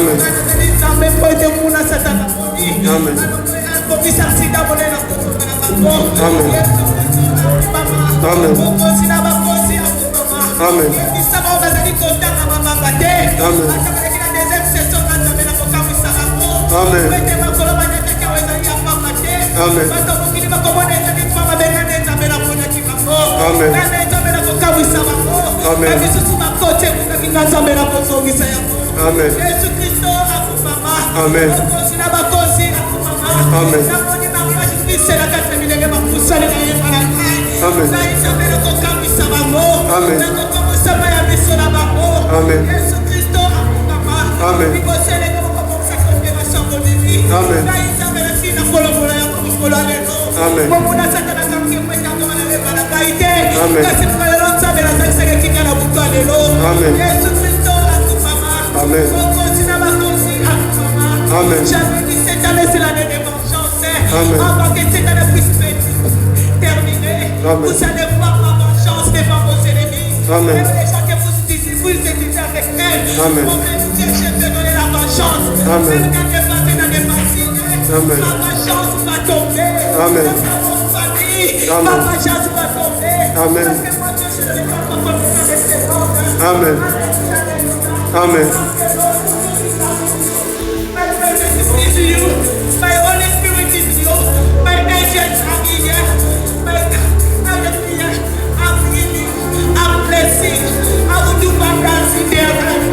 Amen. Amen. Amen. Amen. Amen. Amen. Amen. Amen. Jamais dit cette année, c'est l'année des vengeances. Avant que cette année puisse terminer, vous allez voir ma vengeance devant vos ennemis. Même les gens que vous utilisez avec elle, vont même dire je vais donner la vengeance. Même quand les parties n'en est pas signé, ma vengeance va tomber. Ma vengeance va tomber. Parce que moi, Dieu, je ne vais pas conformer avec ces mondes. Amen. Amen. Is you. My Holy Spirit is you. My angels are here. I'm healing. I'm blessing. I will do wonders in their life.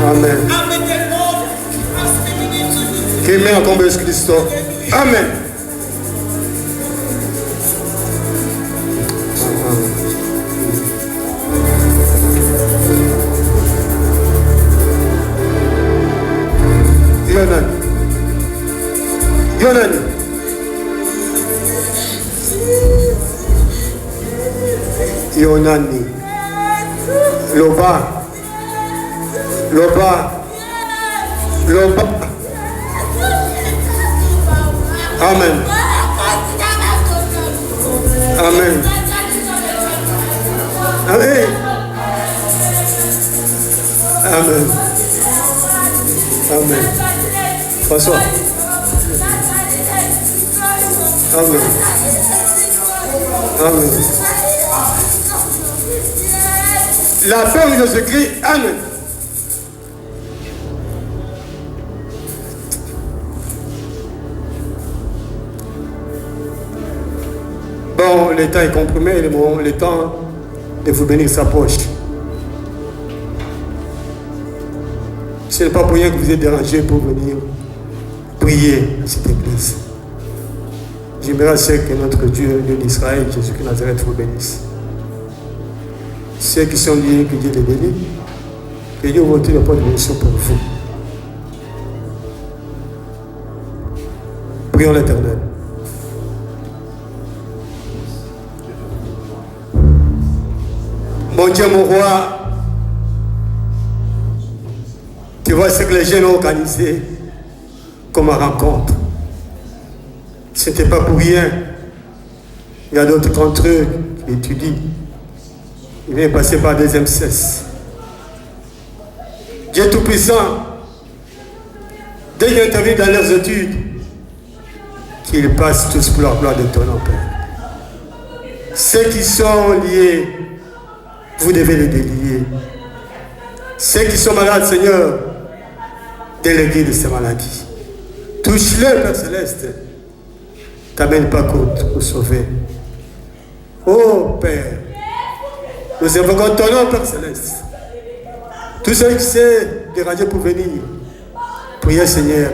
Amen. I'm with the Lord. I'm speaking into you. Que me accompagne Christ. Amen. Yonani. Yonani. Loba. Loba. Loba. Amen. Amen. Amen. Amen. Amen. François. Amen. Amen. La paix de Jésus-Christ. Amen. Bon, le temps est comprimé, le temps de vous bénir s'approche. Ce n'est pas pour rien que vous êtes dérangé pour venir prier à cette église. J'aimerais que notre Dieu, Dieu d'Israël, Jésus-Christ de Nazareth, vous bénisse. Ceux qui sont liés, que Dieu les bénisse. Que Dieu vous le point de bénédiction pour vous. Prions l'Éternel. Mon Dieu, mon roi, tu vois ce que les jeunes ont organisé comme rencontre. Ce n'était pas pour rien. Il y a d'autres d'entre eux qui étudient. Ils viennent passer par des MCS. Dieu Tout-Puissant, dès qu'ils interviennent dans leurs études, qu'ils passent tous pour leur gloire de ton nom, Père. Ceux qui sont liés, vous devez les délier. Ceux qui sont malades, Seigneur, délégués de ces maladies. Touche-les, Père Céleste. T'amène pas compte pour sauver. Oh Père, nous invoquons ton nom, Père Céleste. Tous ceux qui sont dérangés pour venir, priez Seigneur,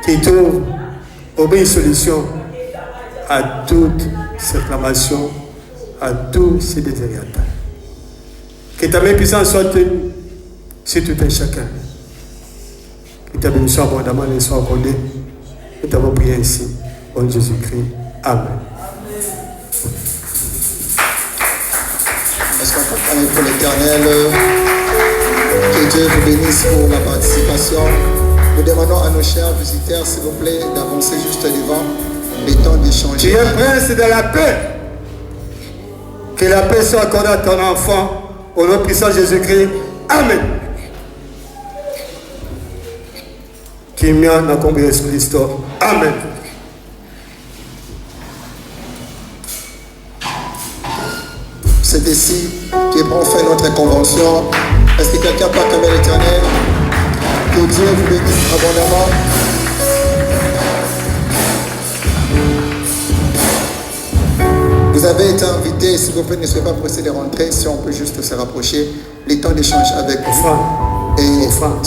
qu'il trouve une solution à toutes ces réclamations, à tous ces désiriateurs. Que ta main puissante soit tenue sur tout un chacun. Que ta bénédiction abondamment ne soit accordée. Nous t'avons prié ainsi. Au nom de Jésus-Christ. Amen. Est-ce qu'on peut prendre pour l'Éternel? Que Dieu vous bénisse pour la participation. Nous demandons à nos chers visiteurs, s'il vous plaît, d'avancer juste devant, le temps d'échanger. Tu es prince de la paix. Que la paix soit accordée à ton enfant. Au nom puissant de Jésus-Christ. Amen. Qui m'y a accompli Christ. Amen. C'est ici que prend fin notre convention. Est-ce que quelqu'un peut acclamer l'Éternel? Que Dieu vous bénisse abondamment. Vous avez été s'il vous plaît, ne soyez pas pressés de rentrer. Si on peut juste se rapprocher, les temps d'échange avec vous. Frère, Et frère.